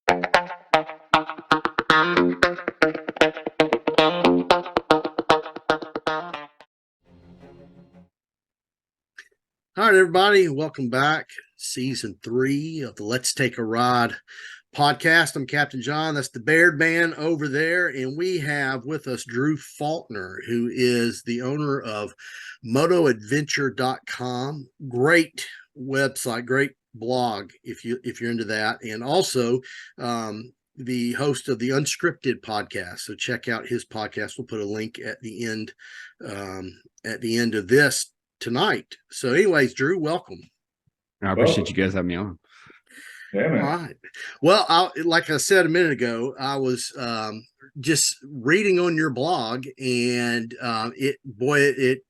All right, everybody, welcome back. Season 3 of the Let's Take a Ride podcast. I'm Captain John. That's the Baird Man over there. And we have with us Drew Faulkner, who is the owner of motoadventure.com. Great website, great blog if you're into that. And also the host of the Unscripted podcast. So check out his podcast. We'll put a link at the end of this tonight. So anyways, Drew, welcome. I appreciate you guys having me on. Yeah, man. All right. Well, like I said a minute ago, I was just reading on your blog, and it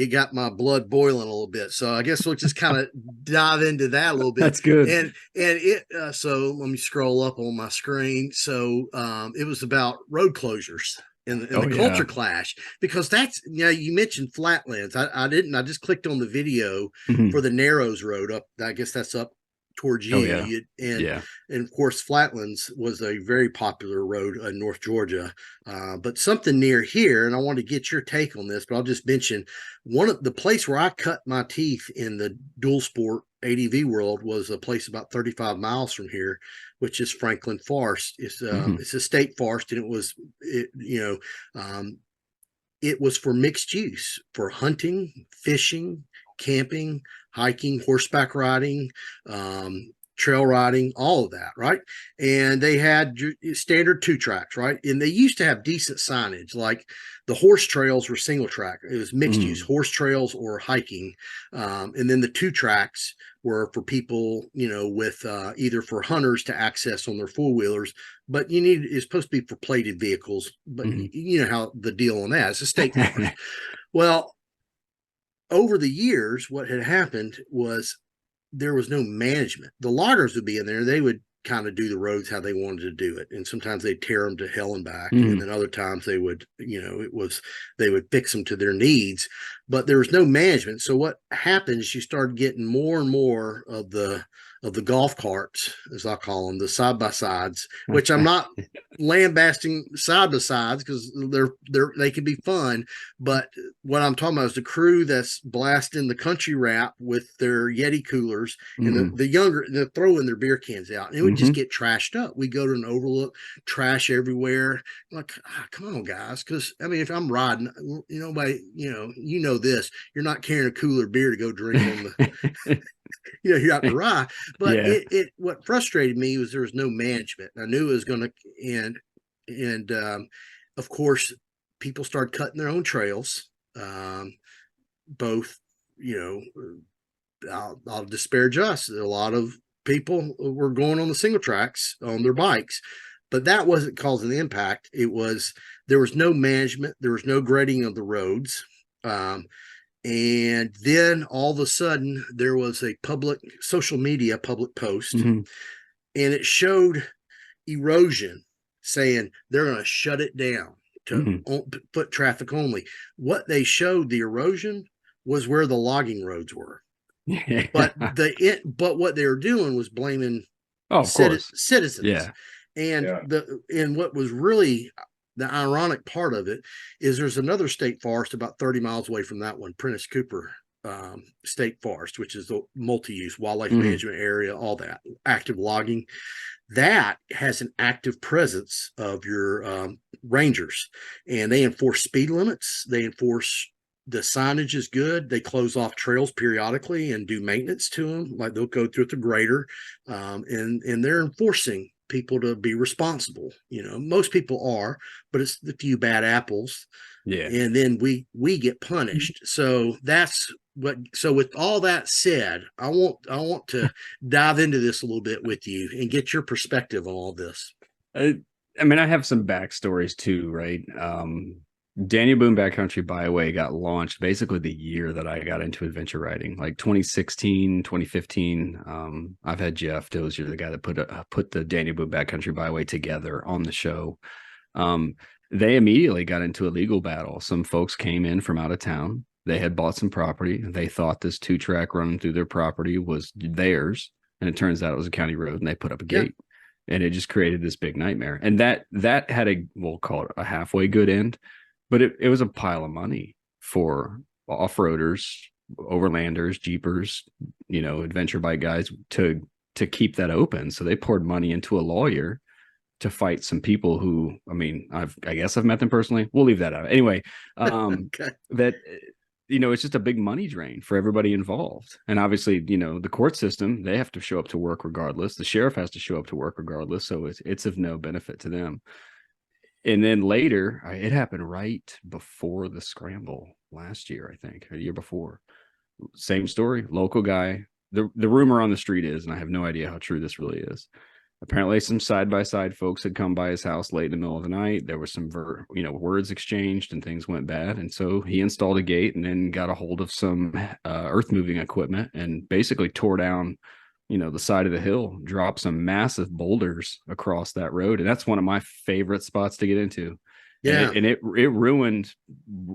got my blood boiling a little bit. So I guess we'll just kind of dive into that a little bit. That's good. And it so let me scroll up on my screen. So it was about road closures and the culture clash, because that's, you mentioned Flatlands. I didn't. I just clicked on the video for the Narrows Road up. I guess that's up towards you. And of course, Flatlands was a very popular road in North Georgia, but something near here. And I want to get your take on this, but I'll just mention one of the place where I cut my teeth in the dual sport ADV world was a place about 35 miles from here, which is Franklin Forest. It's a state forest, and it was for mixed use, for hunting, fishing, camping, hiking, horseback riding, trail riding, all of that, right? And they had standard 2 tracks, right? And they used to have decent signage, like the horse trails were single track. It was mixed use, horse trails or hiking. And then the 2 tracks were for people, with either for hunters to access on their 4-wheelers, but it's supposed to be for plated vehicles. But you know how the deal on that is a state forest. Well, over the years, what had happened was there was no management. The loggers would be in there. They would kind of do the roads how they wanted to do it. And sometimes they'd tear them to hell and back. And then other times they would, they would fix them to their needs, but there was no management. So what happened is you started getting more and more of the golf carts, as I call them, the side-by-sides, which I'm not lambasting side-by-sides, because they can be fun. But what I'm talking about is the crew that's blasting the country rap with their Yeti coolers, and the younger, they're throwing their beer cans out, and it would just get trashed up. We go to an overlook, trash everywhere. I'm like, come on, guys. Because, if I'm riding, this, you're not carrying a cooler beer to go drink on the... you're out to ride. But what frustrated me was there was no management. I knew it was going to end. And of course, people started cutting their own trails. Both, I'll disparage us. A lot of people were going on the single tracks on their bikes, but that wasn't causing the impact. There was no management. There was no grading of the roads. And then all of a sudden there was a public post, and it showed erosion, saying they're going to shut it down to foot traffic only. What they showed, the erosion, was where the logging roads were. But what they were doing was blaming citizens. And what was really the ironic part of it is there's another state forest about 30 miles away from that one, Prentice Cooper State Forest, which is the multi-use wildlife management area, all that active logging. That has an active presence of your rangers, and they enforce speed limits. They enforce the signage is good. They close off trails periodically and do maintenance to them. Like they'll go through the grader, and they're enforcing people to be responsible. Most people are, but it's the few bad apples. And then we get punished. So with all that said, I want to dive into this a little bit with you and get your perspective on all this. I have some backstories too, right? Daniel Boone Backcountry Byway got launched basically the year that I got into adventure riding, like 2016, 2015. I've had Jeff Dozier, the guy that put the Daniel Boone Backcountry Byway together, on the show. They immediately got into a legal battle. Some folks came in from out of town. They had bought some property. They thought this 2-track running through their property was theirs, and it turns out it was a county road, and they put up a gate. and it just created this big nightmare. And that had we'll call it a halfway good end, but it was a pile of money for off-roaders, overlanders, jeepers, adventure bike guys to keep that open. So they poured money into a lawyer to fight some people who, I guess I've met them personally. We'll leave that out. Anyway, Okay. that, it's just a big money drain for everybody involved. And obviously, the court system, they have to show up to work regardless. The sheriff has to show up to work regardless. So it's of no benefit to them. And then later, it happened right before the scramble last year, I think, or the year before. Same story, local guy. The rumor on the street is, and I have no idea how true this really is, apparently some side-by-side folks had come by his house late in the middle of the night. There was some words exchanged and things went bad. And so he installed a gate and then got a hold of some earth moving equipment and basically tore down the side of the hill, dropped some massive boulders across that road. And that's one of my favorite spots to get into. Yeah. And it ruined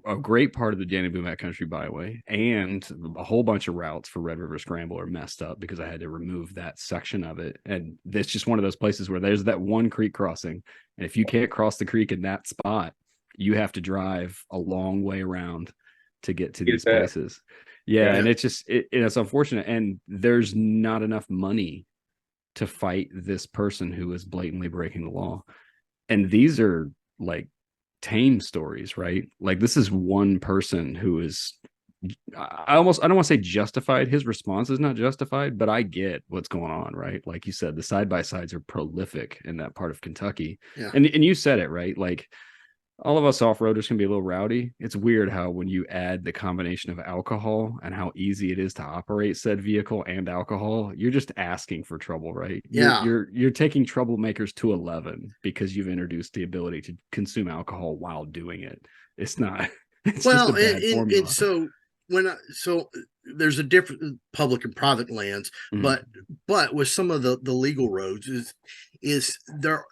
a great part of the Danny Boone Backcountry Byway, and a whole bunch of routes for Red River Scramble are messed up because I had to remove that section of it. And it's just one of those places where there's that one creek crossing. And if you can't cross the creek in that spot, you have to drive a long way around to get to these places. Yeah. And it's unfortunate. And there's not enough money to fight this person who is blatantly breaking the law. And these are like tame stories, right? Like this is one person who is, I don't want to say justified. His response is not justified, but I get what's going on, right? Like you said, the side-by-sides are prolific in that part of Kentucky. Yeah. And you said it, right? Like all of us off-roaders can be a little rowdy. It's weird how when you add the combination of alcohol and how easy it is to operate said vehicle and alcohol, you're just asking for trouble, right? Yeah. You're taking troublemakers to 11 because you've introduced the ability to consume alcohol while doing it. It's not. It's just a bad formula. And so so there's a different public and private lands, but with some of the legal roads is there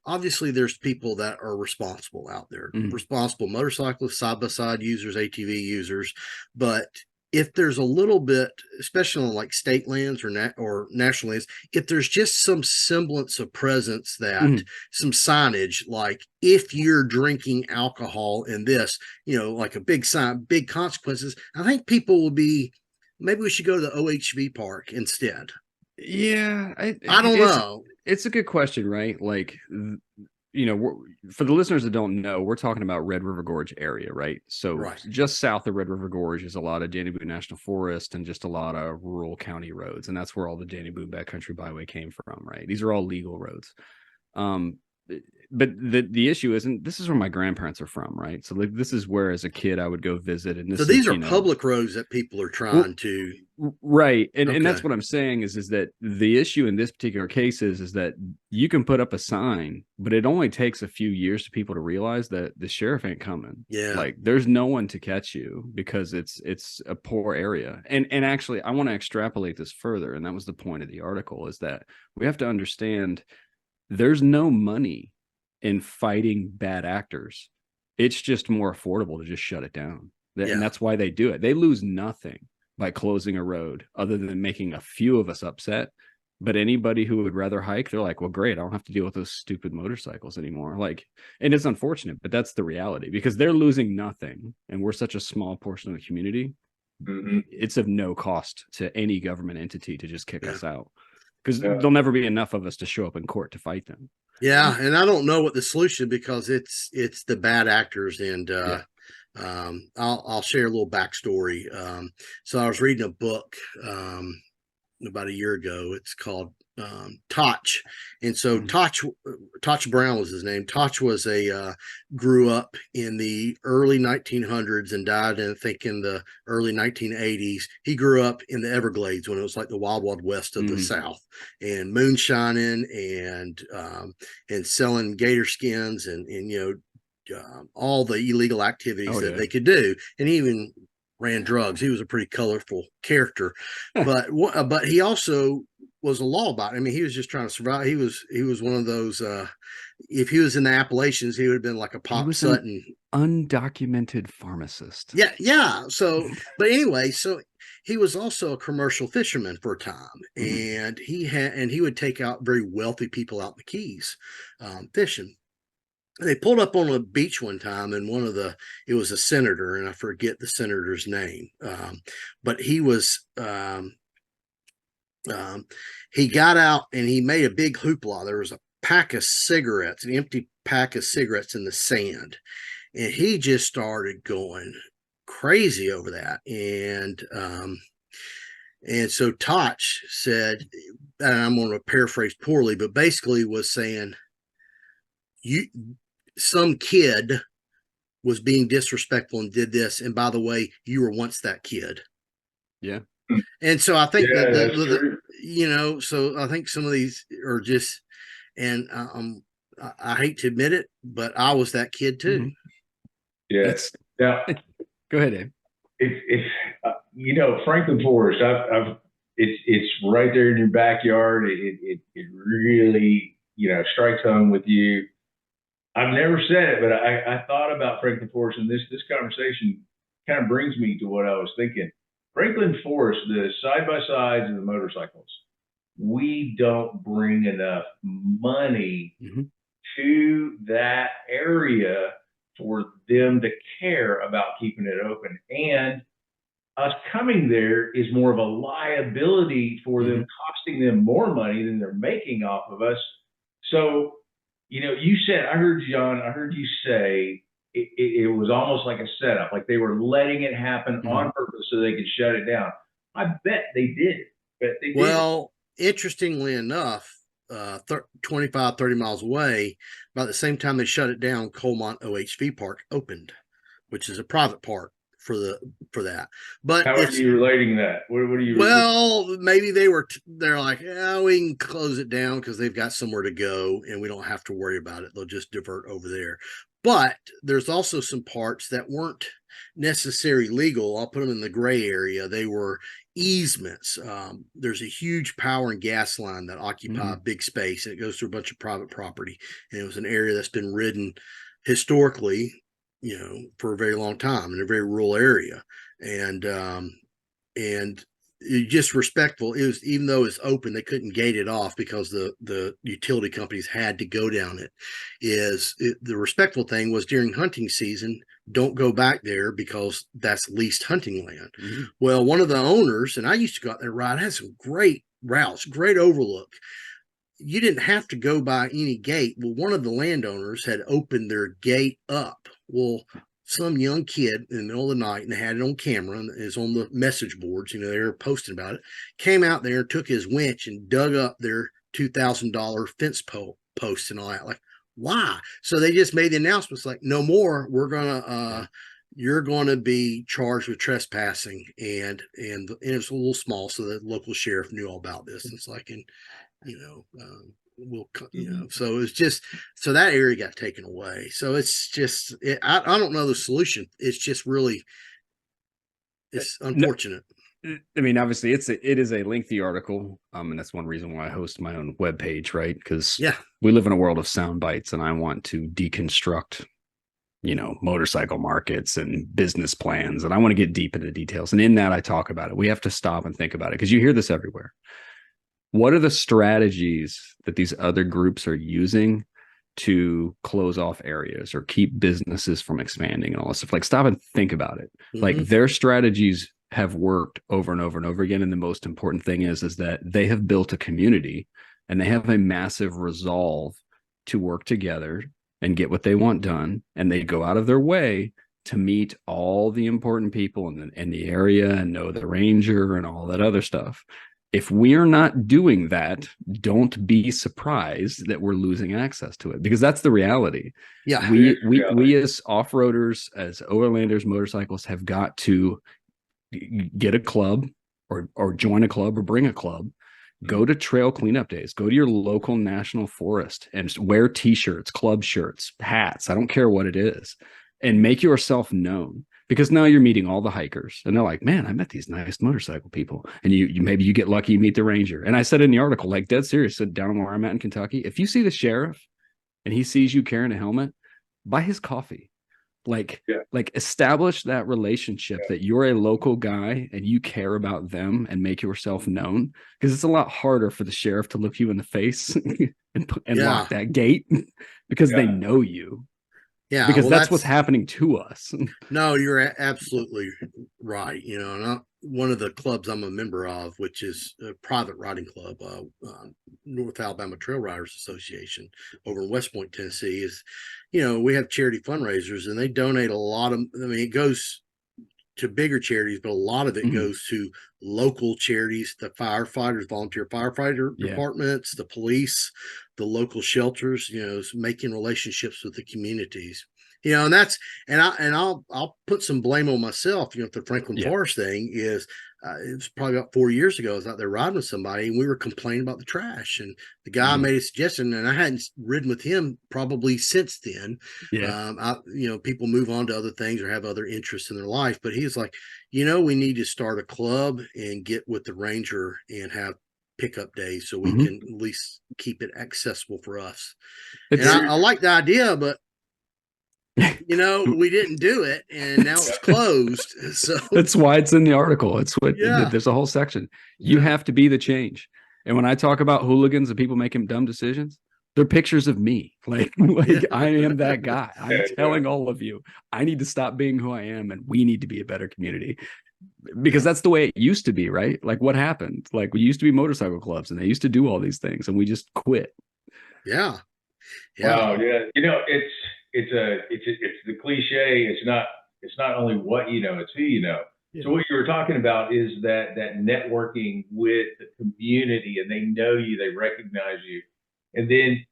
obviously there's people that are responsible out there, responsible motorcyclists, side-by-side users, ATV users. But if there's a little bit, especially on like state lands or national lands, if there's just some semblance of presence that some signage, like if you're drinking alcohol in this, like a big sign, big consequences, I think people will be, maybe we should go to the OHV park instead. Yeah. I don't know. It's a good question, right? Like, for the listeners that don't know, we're talking about Red River Gorge area, right? So just south of Red River Gorge is a lot of Danny Boone National Forest and just a lot of rural county roads. And that's where all the Danny Boone Backcountry Byway came from, right? These are all legal roads. But the issue isn't, this is where my grandparents are from, right? So like this is where as a kid I would go visit. And so these are public roads that people are trying to. Right. And that's what I'm saying is that the issue in this particular case is that you can put up a sign, but it only takes a few years for people to realize that the sheriff ain't coming. Yeah. Like there's no one to catch you because it's a poor area. And actually I want to extrapolate this further. And that was the point of the article, is that we have to understand there's no money in fighting bad actors. It's just more affordable to just shut it down. And that's why they do it. They lose nothing by closing a road other than making a few of us upset. But anybody who would rather hike, they're like, well, great, I don't have to deal with those stupid motorcycles anymore. Like, and it's unfortunate, but that's the reality because they're losing nothing. And we're such a small portion of the community. It's of no cost to any government entity to just kick us out because there'll never be enough of us to show up in court to fight them. Yeah, and I don't know what the solution, because it's the bad actors, and I'll share a little backstory. So I was reading a book about a year ago. It's called Toch, and so Toch Brown was his name. Toch was grew up in the early 1900s and died in, I think, in the early 1980s. He grew up in the Everglades when it was like the wild west of the South, and moonshining and selling gator skins and all the illegal activities that they could do, and he even ran drugs. He was a pretty colorful character, but he also was a law abiding. I mean, he was just trying to survive. He was one of those. If he was in the Appalachians, he would have been like a Pop Sutton. undocumented pharmacist. Yeah. So, but anyway, so he was also a commercial fisherman for a time, and he would take out very wealthy people out in the Keys fishing. They pulled up on a beach one time, and it was a senator, and I forget the senator's name, but he was. He got out and he made a big hoopla. There was a pack of cigarettes, an empty pack of cigarettes in the sand. And he just started going crazy over that. And so Toch said, and I'm going to paraphrase poorly, but basically was saying, some kid was being disrespectful and did this. And by the way, you were once that kid. Yeah. And so I think so I think some of these are just, and I hate to admit it, but I was that kid too. Mm-hmm. Yes. Now, go ahead, Dave. It's Franklin Forest. It's right there in your backyard. It really strikes home with you. I've never said it, but I thought about Franklin Forest, and this conversation kind of brings me to what I was thinking. Franklin Forest, the side-by-sides and the motorcycles, we don't bring enough money to that area for them to care about keeping it open. And us coming there is more of a liability for them, costing them more money than they're making off of us. So, you said, I heard you say, it was almost like a setup, like they were letting it happen on purpose so they could shut it down. I bet they did. Well, interestingly enough, 25, 30 miles away, about the same time they shut it down, Coalmont OHV Park opened, which is a private park for that. But how are you relating that? What are you? Well, maybe they're like, yeah, we can close it down because they've got somewhere to go and we don't have to worry about it. They'll just divert over there. But there's also some parts that weren't necessarily legal. I'll put them in the gray area. They were easements. There's a huge power and gas line that occupy big space, and it goes through a bunch of private property. And it was an area that's been ridden historically, for a very long time in a very rural area. And just respectful. It was, even though it's open, they couldn't gate it off because the utility companies had to go down it. The respectful thing was during hunting season, don't go back there because that's leased hunting land. Well, one of the owners, and I used to go out there ride, had some great routes, great overlook. You didn't have to go by any gate. Well, one of the landowners had opened their gate up. Well, some young kid in the middle of the night, and they had it on camera, and it's on the message boards, they were posting about it, came out there, took his winch and dug up their $2,000 fence posts and all that. Like, why? So they just made the announcements like, no more, you're going to be charged with trespassing. And it's a little small, so the local sheriff knew all about this. It's like, so it's just, so that area got taken away. So it's just, I don't know the solution. It's just really, it's unfortunate. I mean, obviously it is a lengthy article. And that's one reason why I host my own webpage, right? Because we live in a world of sound bites, and I want to deconstruct, motorcycle markets and business plans. And I want to get deep into details. And in that, I talk about it. We have to stop and think about it, because you hear this everywhere. What are the strategies that these other groups are using to close off areas or keep businesses from expanding and all this stuff? Like, stop and think about it. Like, their strategies have worked over and over and over again. And the most important thing is that they have built a community, and they have a massive resolve to work together and get what they want done. And they go out of their way to meet all the important people in the area and know the ranger and all that other stuff. If we're not doing that, don't be surprised that we're losing access to it, because that's the reality. Yeah. We as off-roaders, as overlanders, motorcyclists have got to get a club or join a club or bring a club, go to trail cleanup days, go to your local national forest and wear t-shirts, club shirts, hats. I don't care what it is, and make yourself known. Because now you're meeting all the hikers, and they're like, man, I met these nice motorcycle people. And you maybe you get lucky, you meet the ranger. And I said in the article, like, dead serious, said down where I'm at in Kentucky, if you see the sheriff and he sees you carrying a helmet, buy his coffee. Like establish that relationship that you're a local guy and you care about them and make yourself known, because it's a lot harder for the sheriff to look you in the face and lock that gate because they know you. Yeah, because well, that's what's happening to us. No, you're absolutely right. You know, and one of the clubs I'm a member of, which is a private riding club, North Alabama Trail Riders Association over in West Point, Tennessee, is, you know, we have charity fundraisers and they donate a lot of, I mean, it goes to bigger charities, but a lot of it goes to local charities, the firefighters, volunteer firefighter departments, the police, the local shelters, you know, making relationships with the communities, you know, and I'll put some blame on myself. You know, the Franklin Forest thing is, it was probably about 4 years ago. I was out there riding with somebody and we were complaining about the trash, and the guy made a suggestion, and I hadn't ridden with him probably since then. You know, people move on to other things or have other interests in their life, but he's like, you know, we need to start a club and get with the ranger and have pickup days so we can at least keep it accessible for us. And I like the idea, but you know, we didn't do it, and now it's closed. So that's why it's in the article. It's what there's a whole section. You have to be the change. And when I talk about hooligans and people making dumb decisions, they're pictures of me. Like I am that guy. I'm telling all of you, I need to stop being who I am, and we need to be a better community. Because that's the way it used to be, right? Like what happened? Like we used to be motorcycle clubs and they used to do all these things and we just quit. Wow. Yeah. You know, it's the cliche. It's not only what you know, it's who you know. So what you were talking about is that networking with the community, and they know you, they recognize you. And then,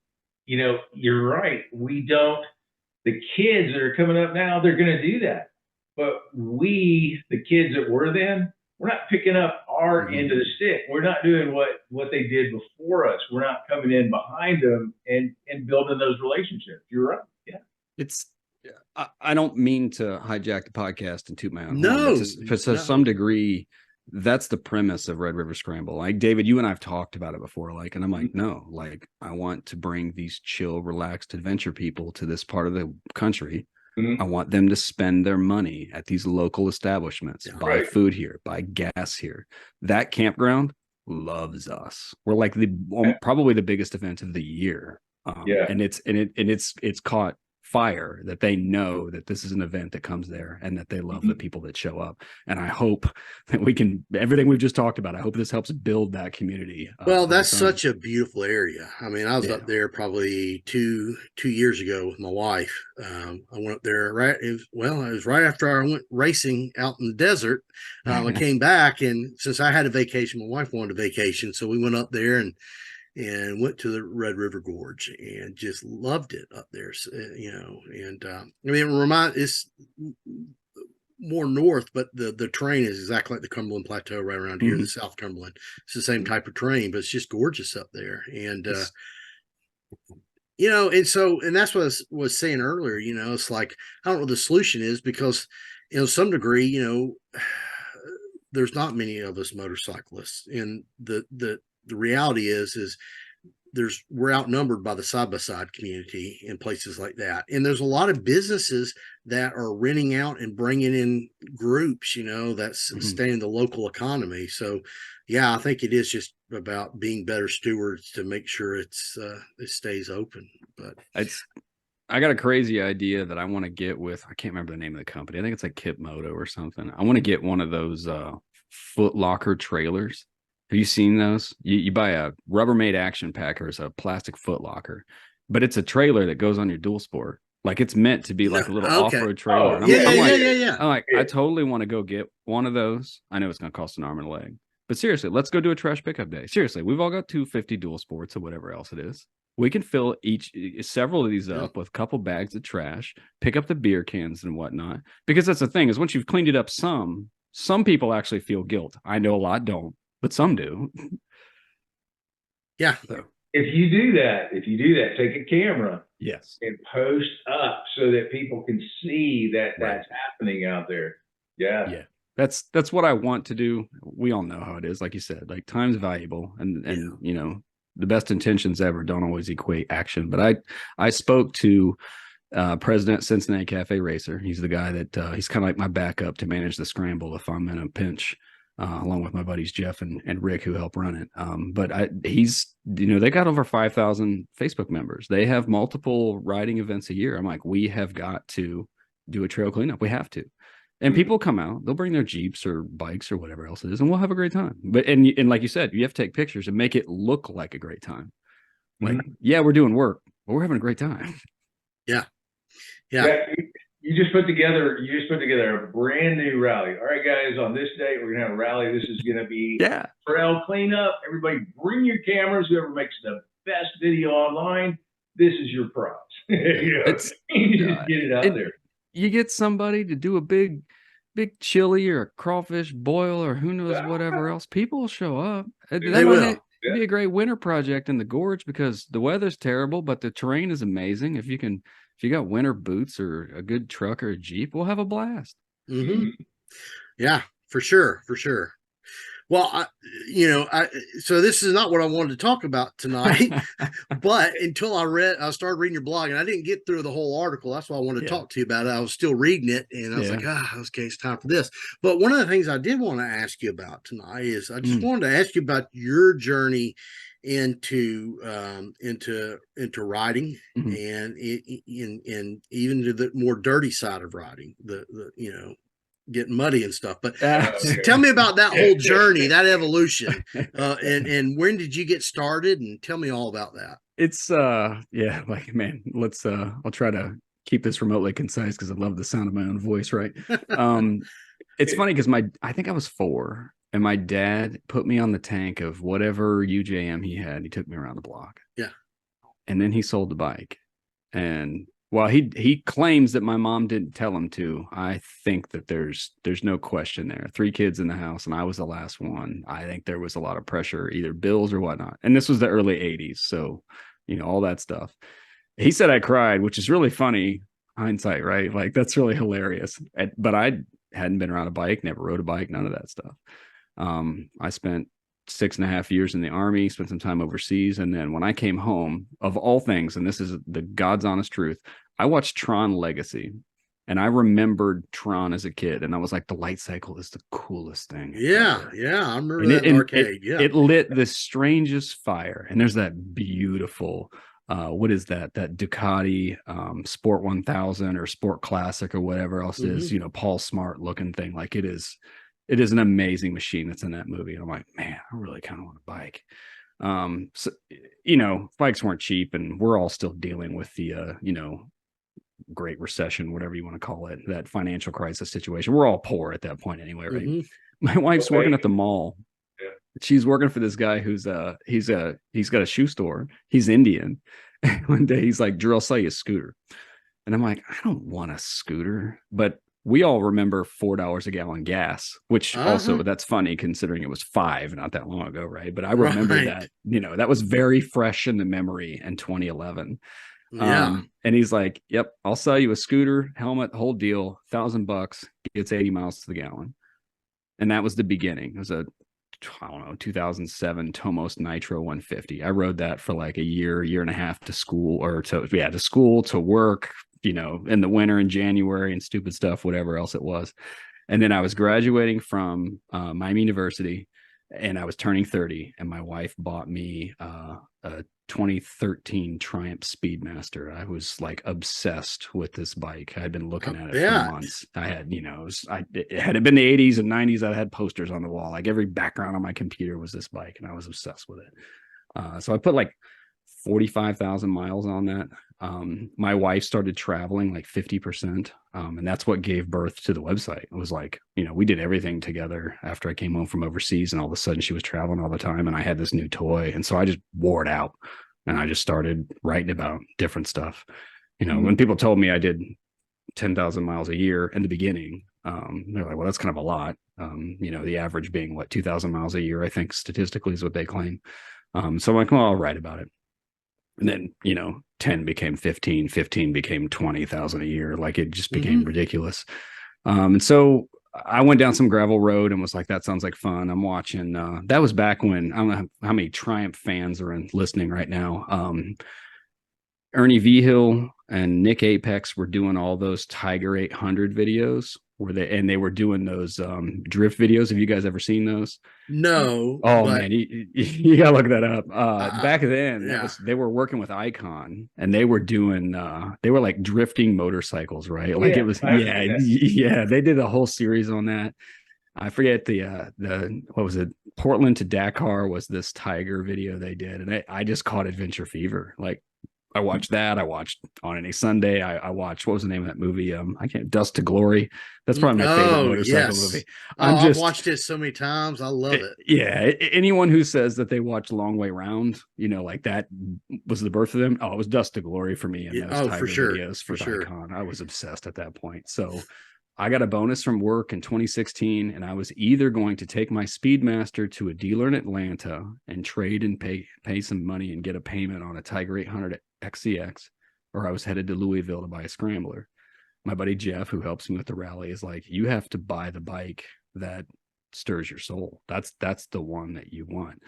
you know, you're right. The kids that are coming up now, they're going to do that. But we, the kids that were then, we're not picking up our end of the stick. We're not doing what they did before us. We're not coming in behind them and building those relationships. You're right. Yeah. I don't mean to hijack the podcast and toot my own horn. To some degree, that's the premise of Red River Scramble. Like David, you and I've talked about it before. Like, and I'm like, no, like I want to bring these chill, relaxed adventure people to this part of the country. I want them to spend their money at these local establishments, buy food here, buy gas here. That campground loves us. We're like probably the biggest event of the year. And it's caught fire that they know that this is an event that comes there and that they love the people that show up. And I hope that we can, everything we've just talked about, I hope this helps build that community. Well, that's such a beautiful area. I mean, I was up there probably two years ago with my wife. I went up there it was right after I went racing out in the desert. I came back, and since I had a vacation, my wife wanted a vacation. So we went up there and went to the Red River Gorge and just loved it up there, you know. And I mean, it's more north, but the terrain is exactly like the Cumberland Plateau right around here, the South Cumberland. It's the same type of terrain, but it's just gorgeous up there. And you know, and that's what I was saying earlier. You know, it's like I don't know what the solution is, because you know, some degree, you know, there's not many of us motorcyclists, and the reality is we're outnumbered by the side-by-side community in places like that. And there's a lot of businesses that are renting out and bringing in groups, you know, that's sustaining the local economy. So yeah, I think it is just about being better stewards to make sure it stays open. But I got a crazy idea that I want to get with, I can't remember the name of the company. I think it's like Kip Moto or something. I want to get one of those Foot Locker trailers. Have you seen those? You buy a Rubbermaid action pack, or it's a plastic Foot Locker, but it's a trailer that goes on your dual sport. Like it's meant to be like a little off-road trailer. And I'm like, I totally want to go get one of those. I know it's going to cost an arm and a leg, but seriously, let's go do a trash pickup day. Seriously, we've all got 250 dual sports or whatever else it is. We can fill several of these up with a couple bags of trash, pick up the beer cans and whatnot. Because that's the thing, is once you've cleaned it up, some people actually feel guilt. I know a lot don't, but some do. Yeah. So if you do that, take a camera, and post up so that people can see that that's happening out there. Yeah. That's what I want to do. We all know how it is. Like you said, like time's valuable, and you know, the best intentions ever don't always equate action. But I spoke to President Cincinnati Cafe Racer. He's the guy that he's kind of like my backup to manage the scramble if I'm in a pinch, along with my buddies Jeff and Rick who help run it. But he's, they got over 5,000 Facebook members. They have multiple riding events a year. I'm like, we have got to do a trail cleanup. We have to. And people come out, they'll bring their Jeeps or bikes or whatever else it is, and we'll have a great time. But and like you said, you have to take pictures and make it look like a great time. Like, yeah, we're doing work, but we're having a great time. Yeah. You just put together a brand new rally. All right, guys, on this date, we're gonna have a rally. This is gonna be trail cleanup. Everybody bring your cameras. Whoever makes the best video online, this is your prize. You just get it out there. You get somebody to do a big chili or a crawfish boil or who knows whatever else. People will show up. They will. It'd be a great winter project in the gorge because the weather's terrible, but the terrain is amazing. If you got winter boots or a good truck or a Jeep, we'll have a blast. Yeah, for sure. Well, so this is not what I wanted to talk about tonight, but until I started reading your blog, and I didn't get through the whole article. That's why I wanted to talk to you about it. I was still reading it, and I was like, okay, it's time for this. But one of the things I did want to ask you about tonight is I just wanted to ask you about your journey into riding and even to the more dirty side of riding, the getting muddy and stuff. But tell me about that whole journey, that evolution, and when did you get started? And tell me all about that. It's man, let's I'll try to keep this remotely concise because I love the sound of my own voice, right? It's funny because I think I was 4 and my dad put me on the tank of whatever UJM he had. He took me around the block. Yeah. And then he sold the bike. And while he claims that my mom didn't tell him to, I think that there's no question there. 3 kids in the house, and I was the last one. I think there was a lot of pressure, either bills or whatnot. And this was the early 80s, so all that stuff. He said I cried, which is really funny, hindsight, right? Like, that's really hilarious. But I hadn't been around a bike, never rode a bike, none of that stuff. I spent 6.5 years in the Army, spent some time overseas. And then when I came home, of all things, and this is the God's honest truth, I watched Tron Legacy and I remembered Tron as a kid. And I was like, the light cycle is the coolest thing. Yeah. ever. Yeah. I remember that in arcade. It lit the strangest fire. And there's that beautiful, what is that Ducati Sport 1000 or Sport Classic or whatever else is, Paul Smart looking thing. Like, it is an amazing machine that's in that movie. And I'm like, man, I really kind of want a bike. So, bikes weren't cheap, and we're all still dealing with the, Great Recession, whatever you want to call it, that financial crisis situation. We're all poor at that point anyway, right? My wife's working at the mall. Yeah. She's working for this guy who's he's got a shoe store. He's Indian. And one day he's like, Drew, I'll sell you a scooter. And I'm like, I don't want a scooter, but we all remember $4 a gallon gas, which also, that's funny considering it was 5 not that long ago, right? But I remember that, that was very fresh in the memory in 2011. Yeah. And he's like, yep, I'll sell you a scooter, helmet, whole deal, $1,000, gets 80 miles to the gallon. And that was the beginning. It was a 2007 Tomos Nitro 150. I rode that for like a year and a half to school to school, to work, in the winter in January and stupid stuff, whatever else it was. And then I was graduating from Miami University and I was turning 30, and my wife bought me a 2013 Triumph Speedmaster. I was like obsessed with this bike. I had been looking at it for months. I had, had it been the 80s and 90s, I had posters on the wall. Like, every background on my computer was this bike, and I was obsessed with it. So I put like 45,000 miles on that. My wife started traveling like 50%. And that's what gave birth to the website. It was like, we did everything together after I came home from overseas, and all of a sudden she was traveling all the time, and I had this new toy. And so I just wore it out, and I just started writing about different stuff. When people told me I did 10,000 miles a year in the beginning, they're like, well, that's kind of a lot. The average being 2,000 miles a year, I think statistically is what they claim. So I'm like, well, I'll write about it. And then, 10 became 15, 15 became 20,000 a year. Like, it just became ridiculous. And so I went down some gravel road and was like, that sounds like fun. I'm watching, that was back when, I don't know how many Triumph fans are listening right now. Ernie Vigil and Nick Apex were doing all those Tiger 800 videos they were doing those drift videos. Have you guys ever seen those? No, Oh but man, you gotta look that up. Back then, yeah. they were working with Icon, and they were doing they were like drifting motorcycles, right? Like it was, yeah. They did a whole series on that. I forget the what was it? Portland to Dakar was this Tiger video they did, and I just caught adventure fever. Like I watched that. I watched On Any Sunday. I watched, what was the name of that movie? I can't, Dust to Glory. That's probably my favorite motorcycle movie. I've watched it so many times. I love it. Yeah. Anyone who says that they watch Long Way Round, like that was the birth of them. Oh, it was Dust to Glory for me. And those Tiger videos for Icon. I was obsessed at that point. So I got a bonus from work in 2016, and I was either going to take my Speedmaster to a dealer in Atlanta and trade and pay some money and get a payment on a Tiger 800 XCX, or I was headed to Louisville to buy a scrambler. My buddy Jeff, who helps me with the rally, is like, you have to buy the bike that stirs your soul. That's the one that you want.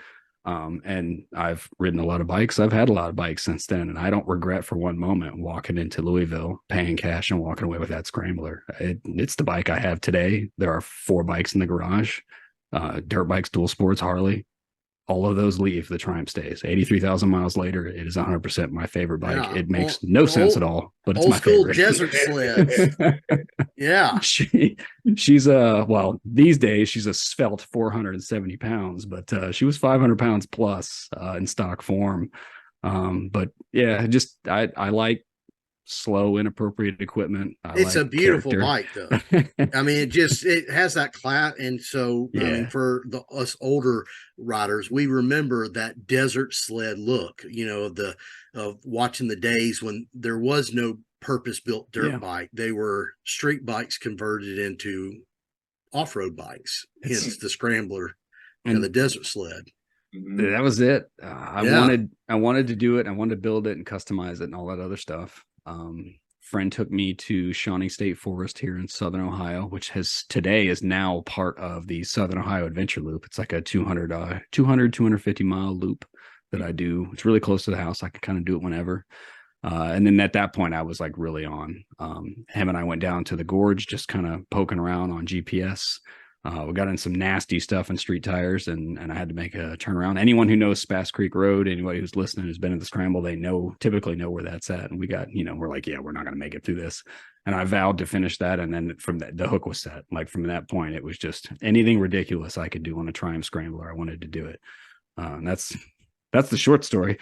And I've ridden a lot of bikes. I've had a lot of bikes since then, and I don't regret for one moment walking into Louisville, paying cash, and walking away with that scrambler. It's the bike I have today. There are 4 bikes in the garage, dirt bikes, dual sports, Harley. All of those leave. The Triumph stays. 83,000 miles later, it is 100% my favorite bike. Yeah. It makes no sense at all, but it's my favorite. Desert sleds. Yeah. She's well, these days she's a svelte 470 pounds, but she was 500 pounds plus in stock form. But yeah, just I like slow, inappropriate equipment. It's a beautiful bike, though. I mean, it has that class, and so I mean, for us older riders, we remember that desert sled look. Of watching the days when there was no purpose-built dirt bike; they were street bikes converted into off-road bikes. Hence the scrambler and the desert sled. That was it. I wanted to do it. I wanted to build it and customize it and all that other stuff. Friend took me to Shawnee State Forest here in Southern Ohio, which today is now part of the Southern Ohio Adventure Loop. It's like a 250 mile loop that I do. It's really close to the house. I can kind of do it whenever. And then at that point I was like really on. Him and I went down to the gorge, just kind of poking around on GPS. We got in some nasty stuff in street tires, and I had to make a turnaround. Anyone who knows Spass Creek Road, anybody who's listening who's been in the scramble, they typically know where that's at. And we got, we're like, yeah, we're not going to make it through this. And I vowed to finish that. And then from that, the hook was set. Like from that point, it was just anything ridiculous I could do on a Triumph Scrambler. I wanted to do it. And that's the short story.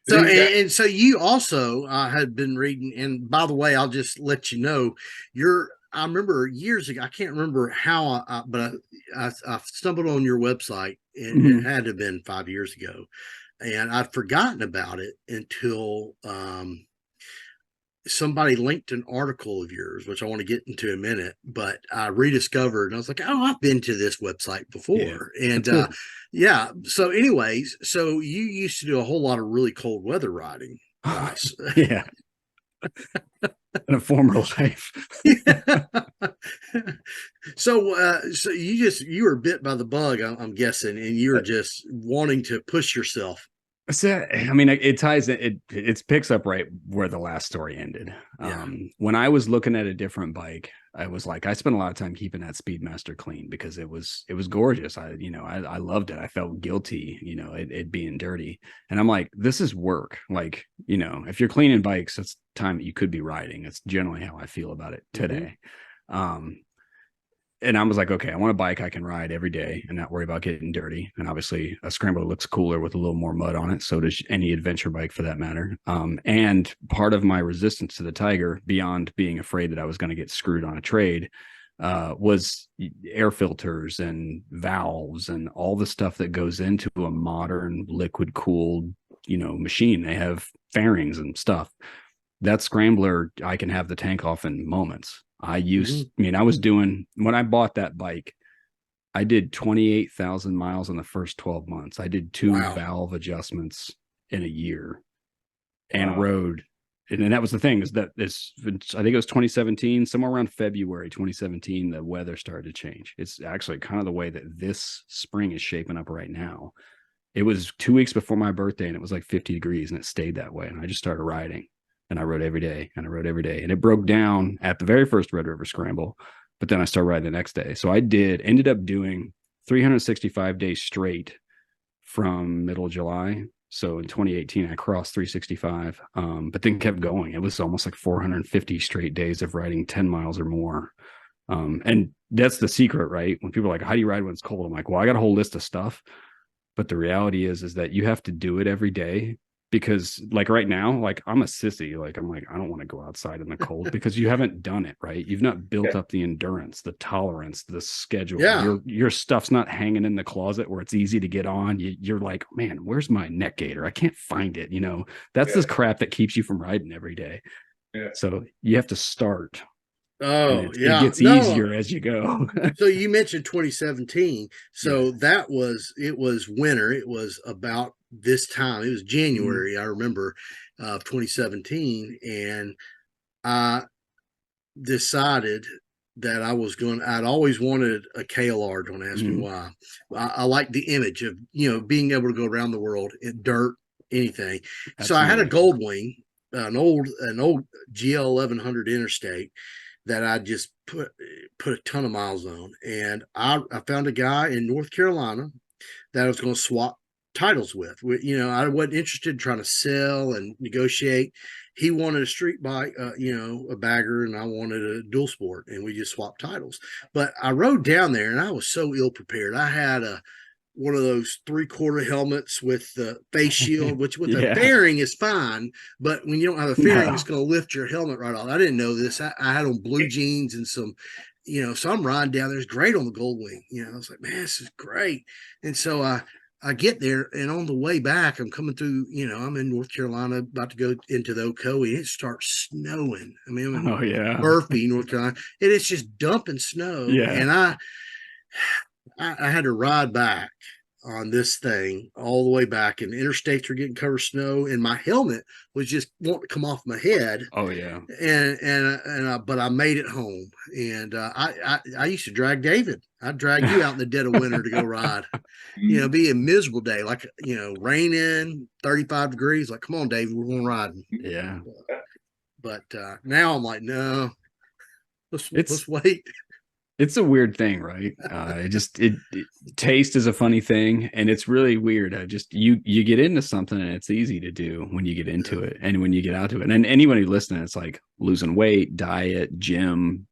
So you also had been reading, and by the way, I'll just let you know, I remember years ago, I can't remember how, but I stumbled on your website, and it had to have been 5 years ago, and I'd forgotten about it until somebody linked an article of yours, which I want to get into in a minute, but I rediscovered, and I was like, oh, I've been to this website before. And so anyways, so you used to do a whole lot of really cold weather riding. Nice. Yeah. In a former life. So you were bit by the bug, I'm guessing, and you were just wanting to push yourself. So, I mean, it ties in, it picks up right where the last story ended. Yeah. When I was looking at a different bike, I was like, I spent a lot of time keeping that Speedmaster clean because it was gorgeous. I loved it. I felt guilty, it being dirty. And I'm like, this is work. Like, if you're cleaning bikes, it's time that you could be riding. It's generally how I feel about it today. And I was like, okay, I want a bike I can ride every day and not worry about getting dirty. And obviously a scrambler looks cooler with a little more mud on it. So does any adventure bike for that matter. And part of my resistance to the Tiger, beyond being afraid that I was going to get screwed on a trade, was air filters and valves and all the stuff that goes into a modern liquid cooled, machine. They have fairings and stuff. That scrambler, I can have the tank off in moments. I was doing, when I bought that bike, I did 28,000 miles in the first 12 months. I did 2 valve adjustments in a year and rode. And then that was the thing, is that I think it was 2017, somewhere around February 2017, the weather started to change. It's actually kind of the way that this spring is shaping up right now. It was 2 weeks before my birthday, and it was like 50 degrees, and it stayed that way. And I just started riding, and I rode every day, and I rode every day. And it broke down at the very first Red River Scramble, but then I started riding the next day. So I ended up doing 365 days straight from middle of July. So in 2018, I crossed 365, but then kept going. It was almost like 450 straight days of riding 10 miles or more. And that's the secret, right? When people are like, how do you ride when it's cold? I'm like, well, I got a whole list of stuff. But the reality is that you have to do it every day, because like right now, like I'm a sissy. Like, I'm like, I don't want to go outside in the cold because you haven't done it, right? You've not built up the endurance, the tolerance, the schedule. Yeah. Your stuff's not hanging in the closet where it's easy to get on. You're like, man, where's my neck gaiter? I can't find it. You know, that's this crap that keeps you from riding every day. Yeah. So you have to start. Oh, it gets easier as you go. So you mentioned 2017. So it was winter. It was about this time. It was January, I remember, of 2017. And I decided that I'd always wanted a KLR. Don't ask me why. I like the image of, being able to go around the world in dirt, anything. Absolutely. So I had a Goldwing, an old GL 1100 Interstate that I just put a ton of miles on. And I found a guy in North Carolina that I was going to swap titles with. I wasn't interested in trying to sell and negotiate. He wanted a street bike, a bagger, and I wanted a dual sport, and we just swapped titles. But I rode down there, and I was so ill prepared. I had one of those 3/4 helmets with the face shield, which with a fairing is fine, but when you don't have a fairing, it's going to lift your helmet right off. I didn't know this. I had on blue jeans and some, so I'm riding down there. It's great on the Goldwing. I was like, man, this is great. And so I get there, and on the way back, I'm coming through, I'm in North Carolina, about to go into the Ocoee, and it starts snowing. I mean, I'm in Murphy, North Carolina, and it's just dumping snow. Yeah. And I had to ride back on this thing all the way back, and the interstates were getting covered snow, and my helmet was just wanting to come off my head. Oh yeah. But I made it home, and I used to drag David. I'd drag you out in the dead of winter to go ride. Be a miserable day, like raining, 35 degrees. Like, come on, David, we're going riding. Yeah. But now I'm like, no, let's wait. It's a weird thing, right? Taste is a funny thing, and it's really weird. You get into something, and it's easy to do when you get into it, and when you get out to it. And anyone who's listening, it's like losing weight, diet, gym,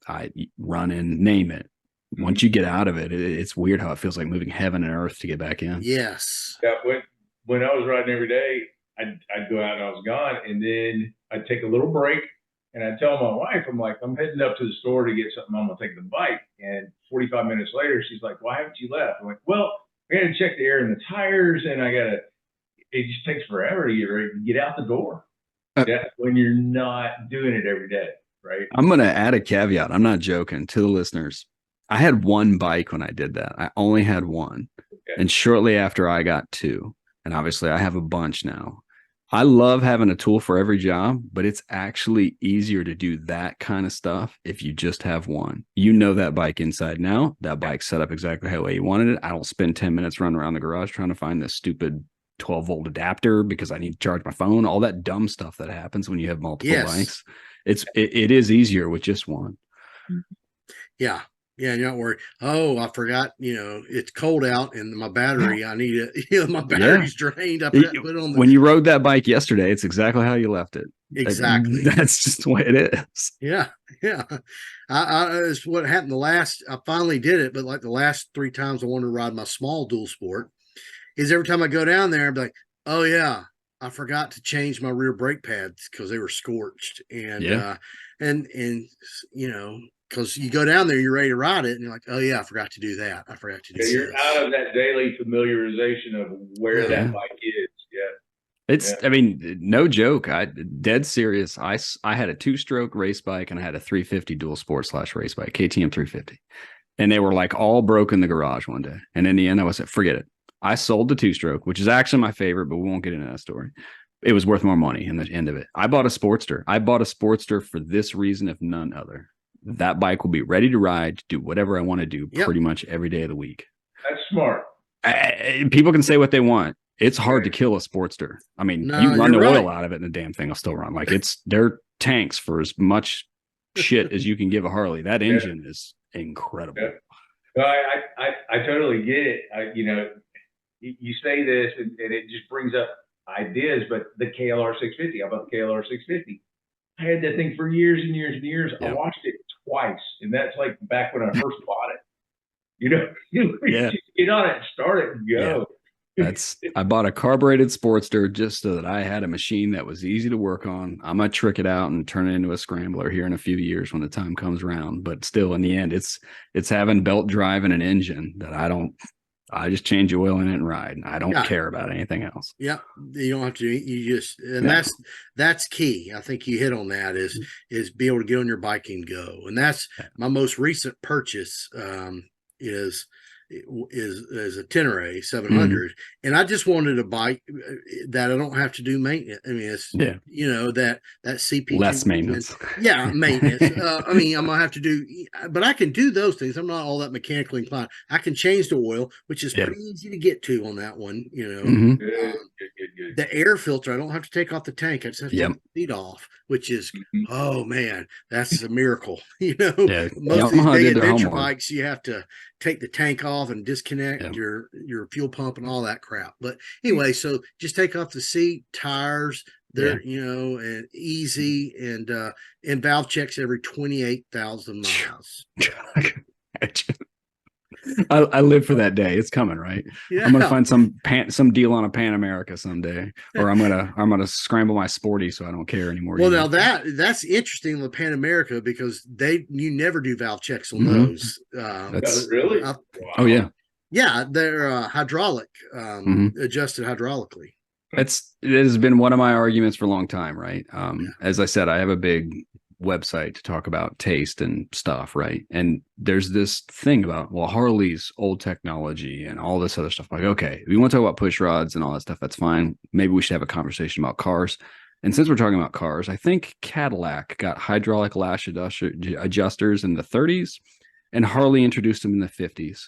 running, name it. Once you get out of it, it's weird how it feels like moving heaven and earth to get back in. Yes. Yeah. When I was riding every day, I'd go out and I was gone, and then I'd take a little break. And I tell my wife, I'm like, I'm heading up to the store to get something. I'm going to take the bike. And 45 minutes later, she's like, why haven't you left? I'm like, well, I got to check the air in the tires, and it just takes forever to get ready to get out the door. When you're not doing it every day, right? I'm going to add a caveat. I'm not joking to the listeners. I had one bike when I did that. I only had one. Okay. And shortly after I got two. And obviously I have a bunch now. I love having a tool for every job, but it's actually easier to do that kind of stuff if you just have one. That bike inside now. That bike's set up exactly how you wanted it. I don't spend 10 minutes running around the garage trying to find this stupid 12-volt adapter because I need to charge my phone. All that dumb stuff that happens when you have multiple bikes. It is easier with just one. Yeah. Yeah, you're not worried. Oh, I forgot, it's cold out and my battery, I need it. My battery's drained. I forgot to put it on when you rode that bike yesterday, it's exactly how you left it. Exactly. That's just the way it is. Yeah. Yeah. It's what happened I finally did it, but like the last 3 times I wanted to ride my small dual sport is every time I go down there, I'd be like, oh yeah, I forgot to change my rear brake pads because they were scorched. And, because you go down there, you're ready to ride it, and you're like, oh yeah, I forgot to do that. I forgot to do that. You're out of that daily familiarization of where that bike is. Yeah. I mean, no joke. Dead serious. I had a 2-stroke race bike and I had a 350 dual sport / race bike, KTM 350. And they were like all broke in the garage one day. And in the end, I was like, forget it. I sold the 2-stroke, which is actually my favorite, but we won't get into that story. It was worth more money in the end of it. I bought a Sportster. I bought a Sportster for this reason, if none other. That bike will be ready to ride, to do whatever I want to do pretty much every day of the week. That's smart. People can say what they want. it's hard to kill a Sportster. I mean, No, you run the you're oil right. out of it and the damn thing will still run. Like they're tanks for as much shit as you can give a Harley. That engine is incredible. Yeah. No, I totally get it. You say this and it just brings up ideas, but the KLR 650, how about the KLR 650? I had that thing for years and years and years. Yeah. I watched it twice, and that's like back when I first bought it. You Yeah. just get on it and start it and go. I bought a carbureted Sportster just so that I had a machine that was easy to work on. I'm gonna trick it out and turn it into a scrambler here in a few years when the time comes around. But still, in the end, it's having belt drive and an engine that I just change the oil in it and ride. I don't care about anything else. Yeah, you don't have to. You just, and that's key. I think you hit on that is be able to get on your bike and go. And that's my most recent purchase. Is a Tenere 700, and I just wanted a bike that I don't have to do maintenance. I mean, it's that CP less maintenance. Maintenance. I mean, I'm gonna have to do, but I can do those things. I'm not all that mechanically inclined. I can change the oil, which is pretty easy to get to on that one. Good. The air filter, I don't have to take off the tank. I just have to take the feet off, which is oh man, that's a miracle. Most of these big adventure bikes, you have to take the tank off and disconnect your fuel pump and all that crap. But anyway, so just take off the seat, tires, and easy, and valve checks every 28,000 miles. I live for that day. It's coming, right? Yeah. I'm gonna find some deal on a Pan America someday, or I'm gonna scramble my Sporty so I don't care anymore. Well, now that's interesting with Pan America because you never do valve checks on those. That's really wow. Oh yeah, they're hydraulic, adjusted hydraulically. It has been one of my arguments for a long time, right? As I said, I have a big website to talk about taste and stuff, right? And there's this thing about, Harley's old technology and all this other stuff. Like, okay, if you want to talk about push rods and all that stuff, that's fine. Maybe we should have a conversation about cars. And since we're talking about cars, I think Cadillac got hydraulic lash adjusters in the 30s, and Harley introduced them in the 50s.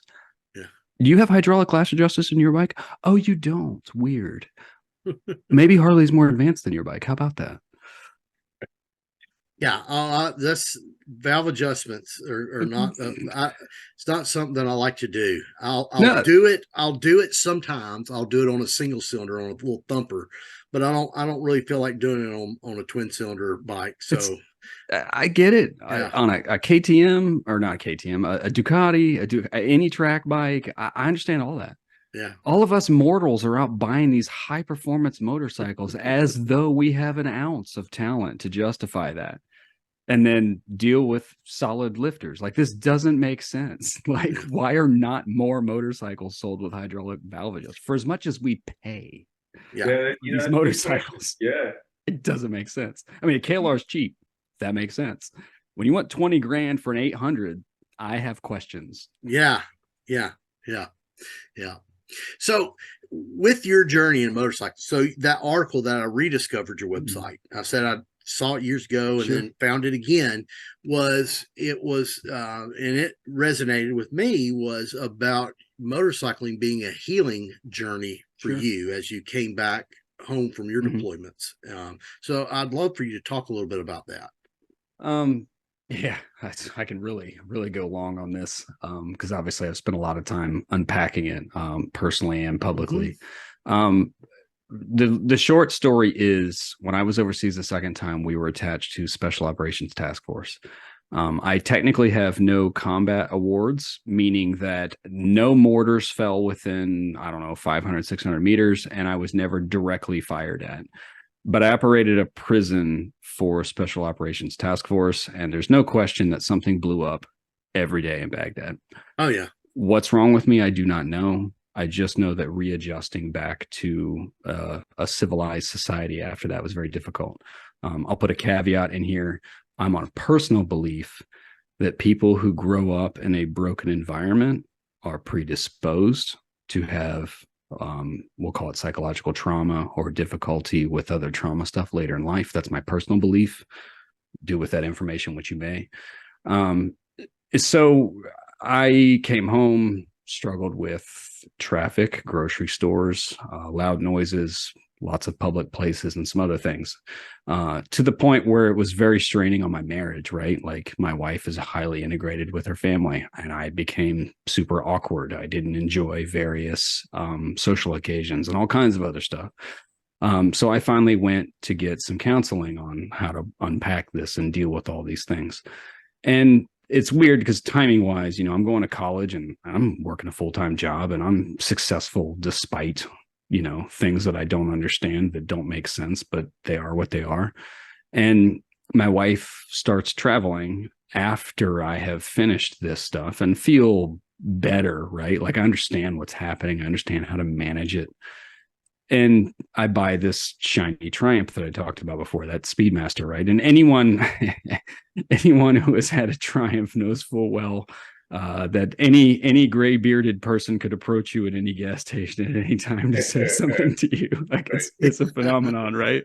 Yeah. Do you have hydraulic lash adjusters in your bike? Oh, you don't. Weird. Maybe Harley's more advanced than your bike. How about that? Yeah, that's valve adjustments are not. It's not something that I like to do. I'll do it. I'll do it sometimes. I'll do it on a single cylinder on a little thumper, but I don't really feel like doing it on a twin cylinder bike. So I get it. On a KTM or not KTM, a Ducati, any track bike. I understand all that. Yeah. All of us mortals are out buying these high performance motorcycles as though we have an ounce of talent to justify that, and then deal with solid lifters. Like, this doesn't make sense. Like, why are not more motorcycles sold with hydraulic valve adjusters for as much as we pay? These motorcycles. Yeah. It doesn't make sense. I mean, a KLR is cheap. That makes sense. When you want 20 grand for an 800, I have questions. Yeah. So with your journey in motorcycles, so that article that I rediscovered your website, I said I saw it years ago and then found it again, and it resonated with me, was about motorcycling being a healing journey for you as you came back home from your deployments. So I'd love for you to talk a little bit about that. Yeah, I can really go long on this because obviously I've spent a lot of time unpacking it personally and publicly. The short story is, when I was overseas the second time, we were attached to Special Operations Task Force. I technically have no combat awards, meaning that no mortars fell within, 500, 600 meters, and I was never directly fired at. But I operated a prison for Special Operations Task Force, and there's no question that something blew up every day in Baghdad. Oh, yeah. What's wrong with me? I do not know. I just know that readjusting back to a civilized society after that was very difficult. I'll put a caveat in here. I'm on a personal belief that people who grow up in a broken environment are predisposed to have we'll call it psychological trauma or difficulty with other trauma stuff later in life. That's my personal belief. Do with that information what you may. So I came home, struggled with traffic, grocery stores, loud noises, lots of public places, and some other things, to the point where it was very straining on my marriage, right? Like my wife is highly integrated with her family, and I became super awkward. I didn't enjoy various social occasions and all kinds of other stuff. So I finally went to get some counseling on how to unpack this and deal with all these things. And it's weird because timing wise, I'm going to college and I'm working a full-time job and I'm successful despite, things that I don't understand, that don't make sense, but they are what they are. And my wife starts traveling after I have finished this stuff and feel better, right? Like I understand what's happening. I understand how to manage it. And I buy this shiny Triumph that I talked about before, that Speedmaster, right? And anyone who has had a Triumph knows full well that any gray bearded person could approach you at any gas station at any time to say something to you. Like it's a phenomenon, right?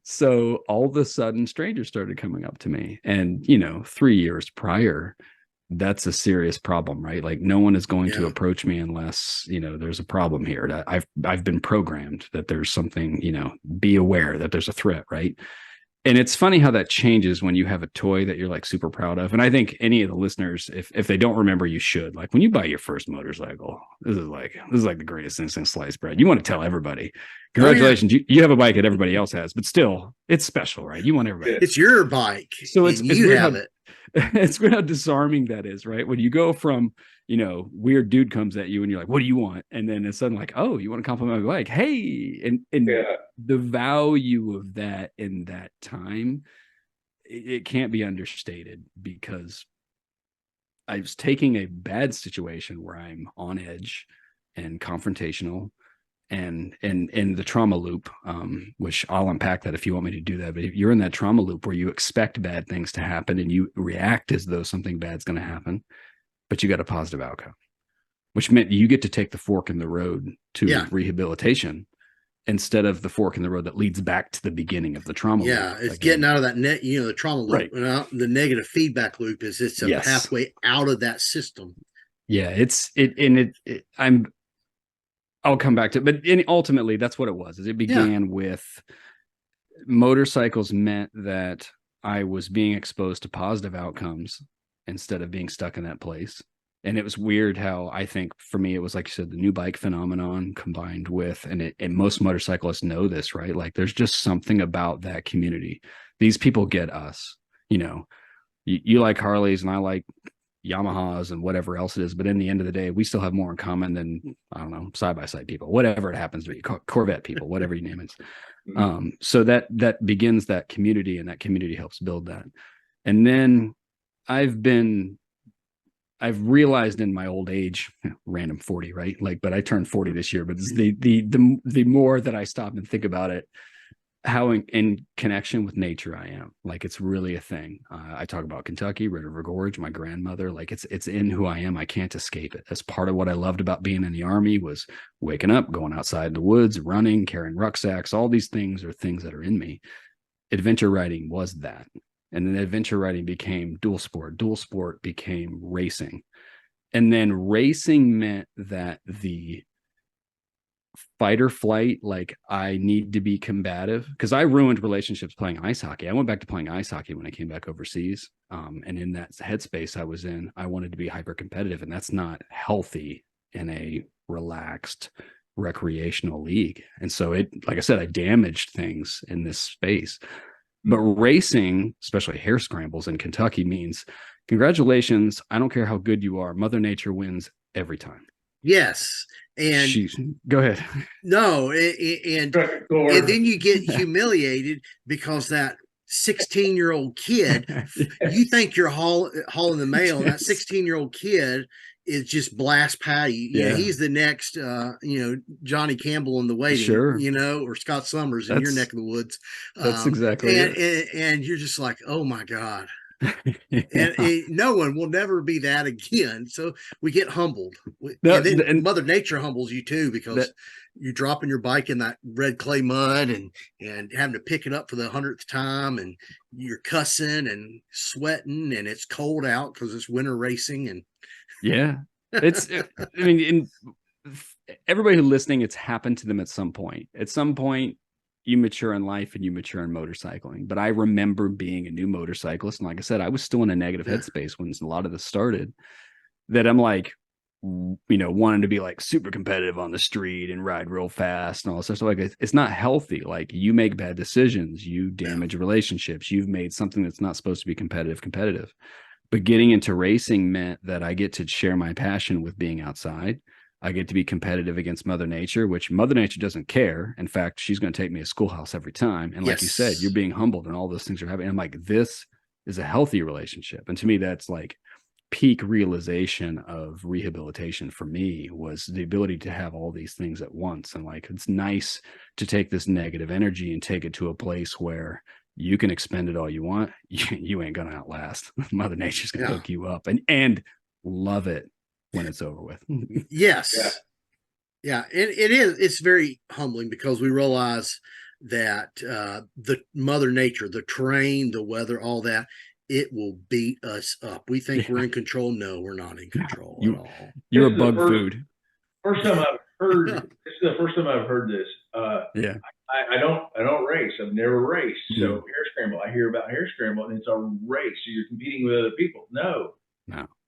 So all of a sudden, strangers started coming up to me, and 3 years prior, that's a serious problem, right? Like no one is going to approach me unless, there's a problem here. I've been programmed that there's something, be aware that there's a threat, right? And it's funny how that changes when you have a toy that you're like super proud of. And I think any of the listeners, if they don't remember, you should. Like when you buy your first motorcycle, this is like the greatest thing since sliced bread. You want to tell everybody, congratulations, you have a bike that everybody else has, but still it's special, right? You want everybody. It's your bike. So it's you weird have it. It's weird how disarming that is, right? When you go from, weird dude comes at you and you're like, what do you want? And then it's suddenly like, oh, you want to compliment my bike? Hey. And the value of that in that time, it can't be understated, because I was taking a bad situation where I'm on edge and confrontational and in the trauma loop, which I'll unpack that if you want me to do that. But if you're in that trauma loop where you expect bad things to happen and you react as though something bad's going to happen, but you got a positive outcome, which meant you get to take the fork in the road to rehabilitation instead of the fork in the road that leads back to the beginning of the trauma loop. Yeah, it's getting out of that the trauma loop. Right. The negative feedback loop is it's a pathway out of that system. Yeah, I'll come back to it, but ultimately that's what it was. Is it began with motorcycles meant that I was being exposed to positive outcomes instead of being stuck in that place. And it was weird how I think for me, it was like you said, the new bike phenomenon combined with, and most motorcyclists know this, right? Like there's just something about that community. These people get us, you like Harleys and I like Yamahas and whatever else it is, but in the end of the day, we still have more in common than, I don't know, side-by-side people, whatever it happens to be, Corvette people, whatever you name it. So that begins that community, and that community helps build that. And then I've realized in my old age, random 40, right? Like, but I turned 40 this year, but the more that I stop and think about it, how in connection with nature I am. Like it's really a thing. I talk about Kentucky, Red River Gorge, my grandmother, like it's in who I am. I can't escape it. That's part of what I loved about being in the Army, was waking up, going outside in the woods, running, carrying rucksacks. All these things are things that are in me. Adventure riding was that. And then adventure riding became dual sport. Dual sport became racing. And then racing meant that the fight or flight, like I need to be combative, because I ruined relationships playing ice hockey. I went back to playing ice hockey when I came back overseas. And in that headspace I was in, I wanted to be hyper competitive, and that's not healthy in a relaxed recreational league. And so like I said, I damaged things in this space. But racing, especially hare scrambles in Kentucky, means congratulations. I don't care how good you are. Mother Nature wins every time. Yes. And go ahead. No, and then you get humiliated because that 16-year-old kid, you think you're hauling the mail, and that 16-year-old kid is just blast patty. He's the next Johnny Campbell in the waiting, or Scott Summers in your neck of the woods. That's exactly it. And you're just like, oh my God. And no one will never be that again. So we get humbled. And Mother Nature humbles you too, because you're dropping your bike in that red clay mud and having to pick it up for the 100th time, and you're cussing and sweating, and it's cold out because it's winter racing. And I mean, everybody who's listening, it's happened to them at some point. At some point, you mature in life and you mature in motorcycling. But I remember being a new motorcyclist. And like I said, I was still in a negative headspace when a lot of this started, that I'm like, wanting to be like super competitive on the street and ride real fast and all this stuff. Like, it's not healthy. Like, you make bad decisions, you damage relationships, you've made something that's not supposed to be competitive. But getting into racing meant that I get to share my passion with being outside. I get to be competitive against Mother Nature, which Mother Nature doesn't care. In fact, she's going to take me to schoolhouse every time. And like you said, you're being humbled and all those things are happening. I'm like, this is a healthy relationship. And to me, that's like peak realization of rehabilitation for me, was the ability to have all these things at once. And like, it's nice to take this negative energy and take it to a place where you can expend it all you want. You ain't going to outlast. Mother Nature's going to hook you up and love it when it's over with. Yes. Yeah. It is. It's very humbling because we realize that the Mother Nature, the terrain, the weather, all that, it will beat us up. We think we're in control. No, we're not in control at all. You're a bug food. First time I've heard this is the first time I've heard this. I don't race. I've never raced. So hare scramble, I hear about hare scramble and it's a race. So you're competing with other people. No.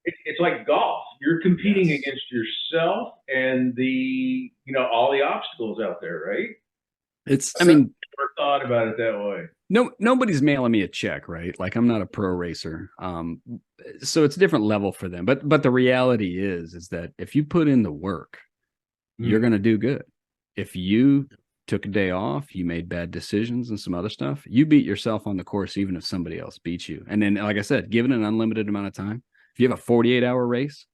It's like golf. You're competing against yourself and all the obstacles out there, right? I mean, never thought about it that way. Nobody's mailing me a check, right? Like, I'm not a pro racer. So it's a different level for them. But the reality is that if you put in the work, you're going to do good. If you took a day off, you made bad decisions and some other stuff, you beat yourself on the course, even if somebody else beats you. And then, like I said, given an unlimited amount of time, if you have a 48-hour race,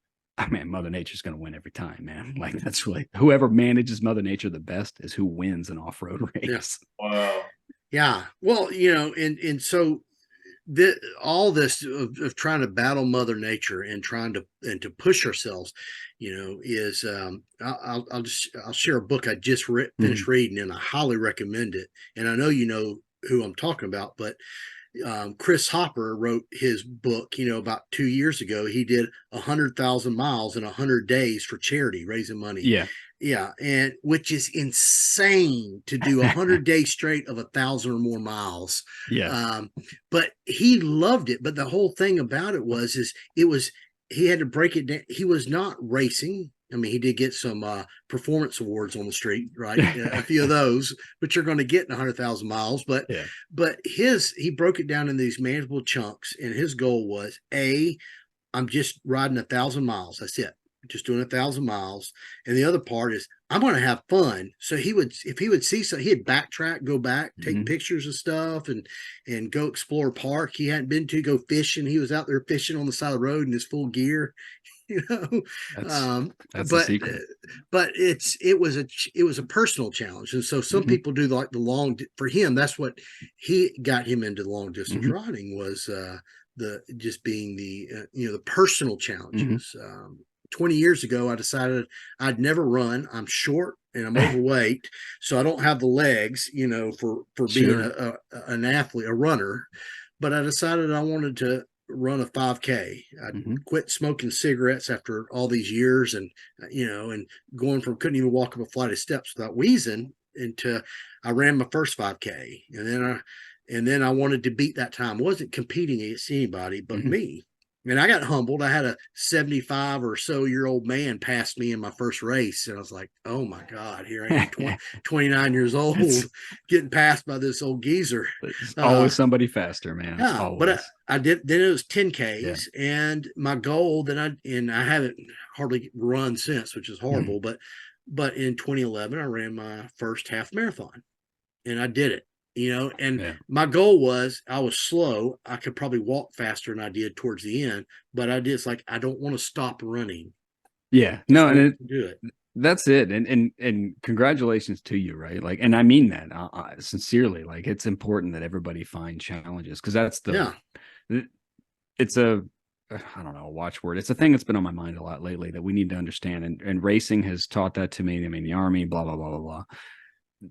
Mother Nature's going to win every time, man. Like, that's really, whoever manages Mother Nature the best is who wins an off-road race. Wow. Yeah. Well, and so all this of trying to battle Mother Nature and trying to push ourselves, is I'll share a book I just finished reading, and I highly recommend it. And I know you know who I'm talking about, but Chris Hopper wrote his book, about 2 years ago. He did 100,000 miles in 100 days for charity, raising money. Yeah. And which is insane to do 100 days straight of 1,000 or more miles. But he loved it. But the whole thing about it was, he had to break it down. He was not racing. I mean, he did get some performance awards on the street, right? A few of those, but you're going to get in 100,000 miles. But he broke it down in these manageable chunks, and his goal was, I'm just riding 1,000 miles. That's it. Just doing 1,000 miles. And the other part is, I'm going to have fun. So if he would see something, he'd backtrack, go back, take pictures of stuff, and go explore a park he hadn't been to, go fishing. He was out there fishing on the side of the road in his full gear. That's the secret. But it was a personal challenge, and so some people do like the long. For him, that's what got him into the long distance riding, was the personal challenges. 20 years ago, I decided I'd never run. I'm short and I'm overweight, so I don't have the legs, for being an athlete, a runner. But I decided I wanted to run a 5K. I quit smoking cigarettes after all these years, and going from couldn't even walk up a flight of steps without wheezing into I ran my first 5K, and then I wanted to beat that time. I wasn't competing against anybody but me. And I got humbled. I had a 75 or so year old man pass me in my first race. And I was like, oh my God, here I am, 29 years old, getting passed by this old geezer. There's always somebody faster, man. Yeah, but I did, then it was 10Ks. And my goal I haven't hardly run since, which is horrible. But in 2011, I ran my first half marathon, and I did it. My goal was, I was slow. I could probably walk faster than I did towards the end, but I don't want to stop running. Yeah, no, and do it. That's it. And congratulations to you. Right. Like, and I mean that sincerely. Like, it's important that everybody find challenges, because that's it's a watchword. It's a thing that's been on my mind a lot lately that we need to understand. And racing has taught that to me. I mean, the Army, blah, blah, blah, blah, blah.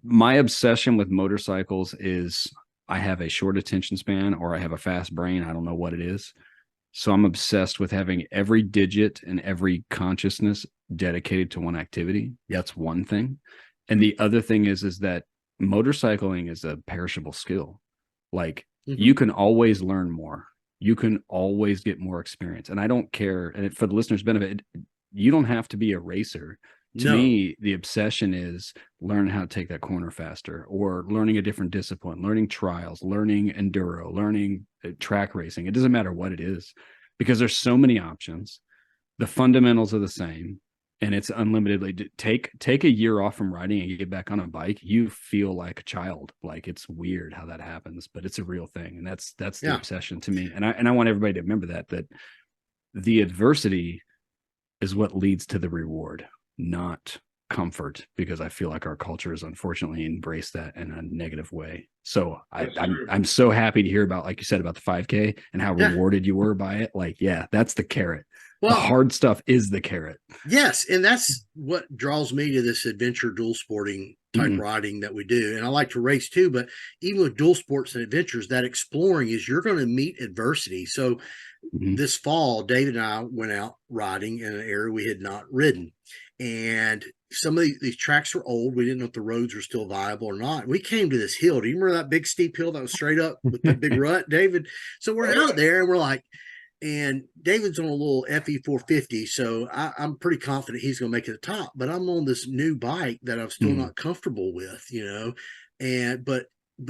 My obsession with motorcycles is I have a short attention span, or I have a fast brain. I don't know what it is. So I'm obsessed with having every digit and every consciousness dedicated to one activity. That's one thing. And the other thing is that motorcycling is a perishable skill. Like you can always learn more. You can always get more experience. And I don't care. And for the listeners' benefit, you don't have to be a racer. To me, the obsession is learn how to take that corner faster, or learning a different discipline, learning trials, learning enduro, learning track racing. It doesn't matter what it is, because there's so many options. The fundamentals are the same, and it's unlimitedly. Take a year off from riding and you get back on a bike, you feel like a child. Like, it's weird how that happens, but it's a real thing. And that's the obsession to me. And I want everybody to remember that the adversity is what leads to the reward, not comfort, because I feel like our culture has unfortunately embraced that in a negative way. So I'm so happy to hear about, like you said, about the 5K and how rewarded you were by it. Like, yeah, that's the carrot. Well, the hard stuff is the carrot. Yes. And that's what draws me to this adventure dual sporting type riding that we do. And I like to race too, but even with dual sports and adventures, that exploring is you're going to meet adversity. So this fall, David and I went out riding in an area we had not ridden. And some of these tracks were old. We didn't know if the roads were still viable or not. We came to this hill. Do you remember that big steep hill that was straight up with that big rut, David? So we're out there and we're like, and David's on a little FE 450, so I'm pretty confident he's going to make it to the top. But I'm on this new bike that I'm still not comfortable with, you know. And but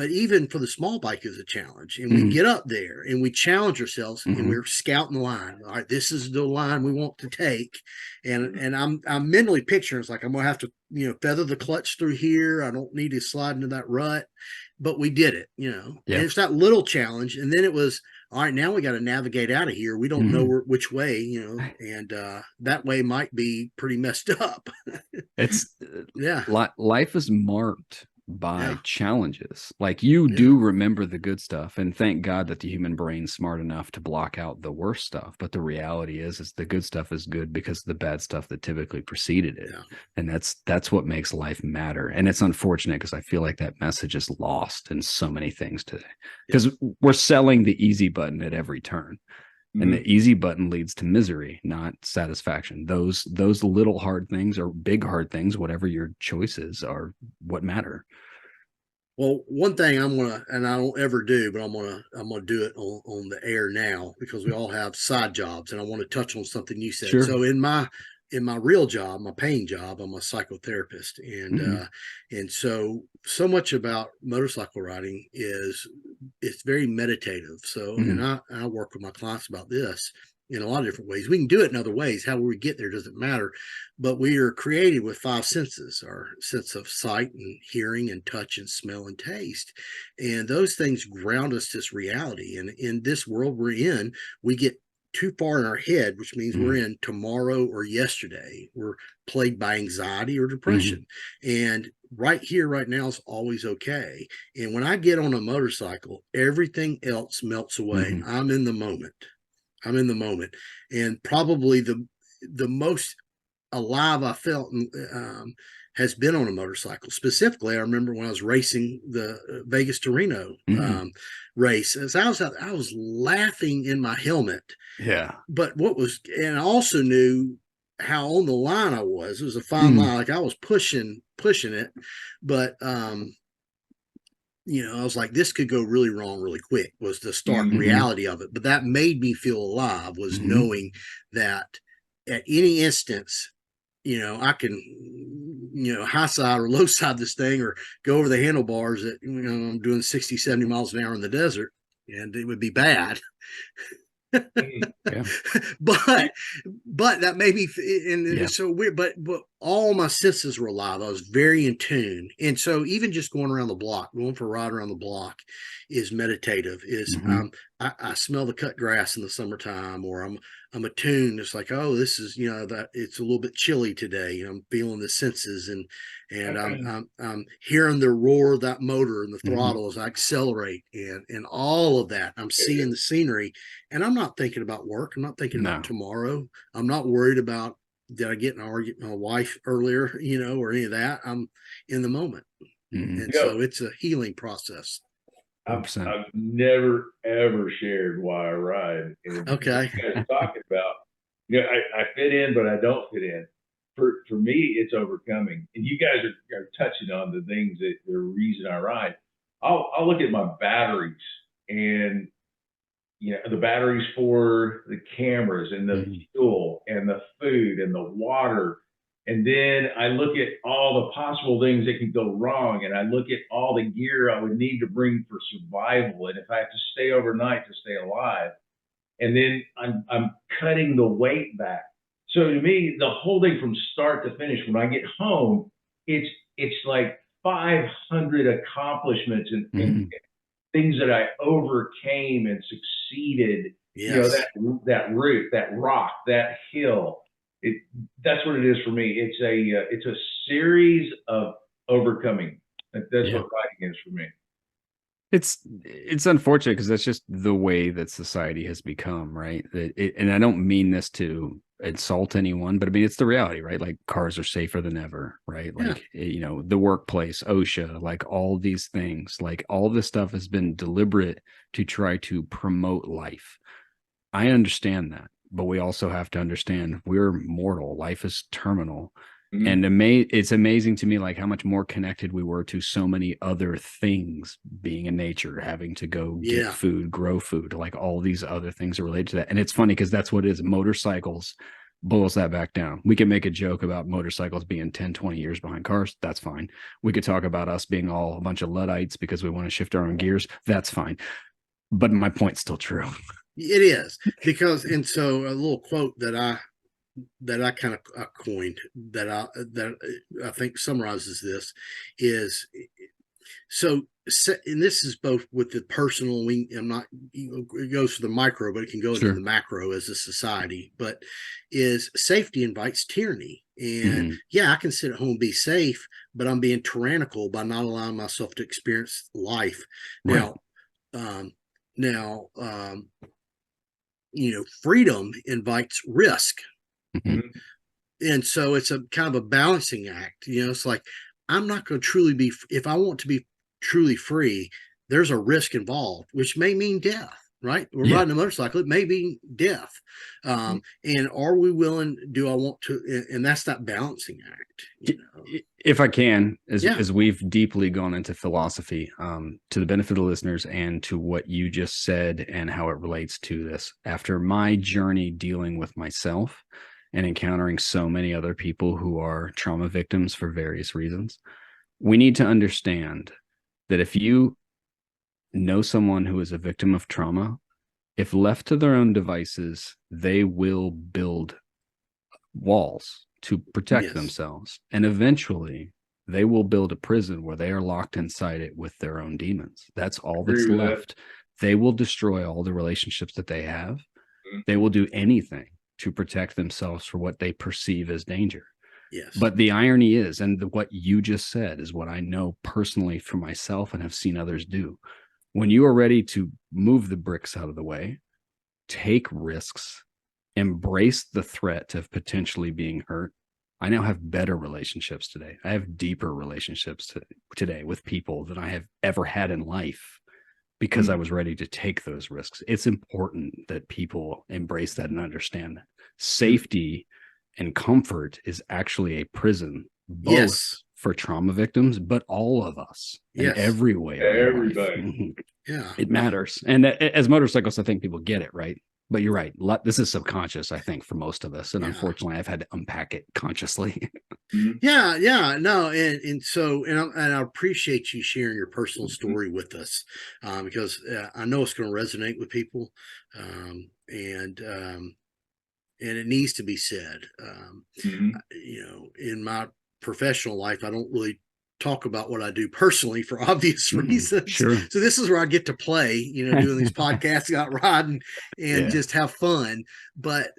even for the small bike is a challenge. And we get up there and we challenge ourselves, and we're scouting the line. All right, this is the line we want to take. And I'm mentally picturing, it's like I'm going to have to, you know, feather the clutch through here. I don't need to slide into that rut. But we did it, you know. And it's that little challenge. And then it was, all right, now we got to navigate out of here. We don't know which way, you know, and that way might be pretty messed up. It's life is marked by challenges. Like, you do remember the good stuff, and thank God that the human brain's smart enough to block out the worst stuff. But the reality is the good stuff is good because of the bad stuff that typically preceded it. And that's what makes life matter. And it's unfortunate because I feel like that message is lost in so many things today, because we're selling the easy button at every turn. And the easy button leads to misery, not satisfaction. Those little hard things or big hard things, whatever your choices are, what matter. Well, one thing I'm gonna, and I don't ever do, but I'm gonna do it on the air now, because we all have side jobs, and I want to touch on something you said. Sure. So in my real job, my paying job, I'm a psychotherapist, and so much about motorcycle riding is it's very meditative. So, and I work with my clients about this in a lot of different ways. We can do it in other ways. How we get there doesn't matter, but we are created with 5 senses: our sense of sight and hearing and touch and smell and taste. And those things ground us to this reality. And in this world we're in, we get too far in our head, which means we're in tomorrow or yesterday. We're plagued by anxiety or depression. And right here, right now is always okay. And when I get on a motorcycle, everything else melts away. I'm in the moment. And probably the most alive I felt has been on a motorcycle. Specifically, I remember when I was racing the Vegas to Reno race. As I was laughing in my helmet. Yeah. But and I also knew how on the line I was. It was a fine line. Like, I was pushing it, but you know, I was like, this could go really wrong really quick, was the stark reality of it. But that made me feel alive, was knowing that at any instance, you know, I can, you know, high side or low side this thing, or go over the handlebars at, you know, I'm doing 60, 70 miles an hour in the desert, and it would be bad. But that made me, and it's so weird, but all my senses were alive. I was very in tune. And so even just going around the block, going for a ride around the block is meditative. I smell the cut grass in the summertime, or I'm attuned. It's like, oh, this is, you know, that it's a little bit chilly today. I'm feeling the senses, and I'm hearing the roar of that motor and the throttle as I accelerate, and all of that. I'm seeing the scenery, and I'm not thinking about work. I'm not thinking about tomorrow. I'm not worried about, did I get in an argument with my wife earlier, you know, or any of that. I'm in the moment. And so it's a healing process. I've never ever shared why I ride. And Okay. you guys talking about, I fit in, but I don't fit in. For me, it's overcoming. And you guys are touching on the things that the reason I ride. I'll look at my batteries and the batteries for the cameras and the fuel and the food and the water. And then I look at all the possible things that could go wrong. And I look at all the gear I would need to bring for survival. And if I have to stay overnight to stay alive, and then I'm cutting the weight back. So to me, the whole thing from start to finish, when I get home, it's like 500 accomplishments and things that I overcame and succeeded. Yes. That route, that rock, that hill. That's what it is for me. It's a series of overcoming. That's what riding is for me. It's unfortunate because that's just the way that society has become, right? And I don't mean this to insult anyone, but I mean, it's the reality, right? Like cars are safer than ever, right? Like, the workplace, OSHA, like all these things, like all this stuff has been deliberate to try to promote life. I understand that, but we also have to understand we're mortal. Life is terminal. And it's amazing to me, like how much more connected we were to so many other things being in nature, having to go get food, grow food, like all these other things are related to that. And it's funny because that's what it is. Motorcycles boils that back down. We can make a joke about motorcycles being 10, 20 years behind cars. That's fine. We could talk about us being all a bunch of Luddites because we want to shift our own gears. That's fine. But my point's still true. It is because, and so a little quote that I kind of coined that I think summarizes this is so, and this is both with the personal. It goes to the micro, but it can go into the macro as a society. But is safety invites tyranny, and I can sit at home and be safe, but I'm being tyrannical by not allowing myself to experience life. Right. Now, freedom invites risk. And so it's a kind of a balancing act. It's like, I'm not going to truly be, if I want to be truly free, there's a risk involved, which may mean death, right? We're riding a motorcycle. It may be death. And are we willing, do I want to, and that's that balancing act. If I can, as we've deeply gone into philosophy, to the benefit of the listeners and to what you just said and how it relates to this, after my journey dealing with myself, and encountering so many other people who are trauma victims for various reasons, we need to understand that if you know someone who is a victim of trauma, if left to their own devices, they will build walls to protect themselves. And eventually they will build a prison where they are locked inside it with their own demons. That's all that's left. They will destroy all the relationships that they have. They will do anything to protect themselves for what they perceive as danger. Yes. But the irony is, and what you just said is what I know personally for myself and have seen others do. When you are ready to move the bricks out of the way, take risks, embrace the threat of potentially being hurt. I now have better relationships today. I have deeper relationships today with people than I have ever had in life, because I was ready to take those risks. It's important that people embrace that and understand that safety and comfort is actually a prison, both for trauma victims, but all of us in every way. Everybody. It matters. And as motorcyclists, I think people get it, right? But you're right. This is subconscious, I think, for most of us. And unfortunately, I've had to unpack it consciously. No. And I appreciate you sharing your personal story with us, because I know it's going to resonate with people. And it needs to be said. In my professional life, I don't really talk about what I do personally for obvious reasons. Sure. So this is where I get to play, doing these podcasts, out riding and just have fun. But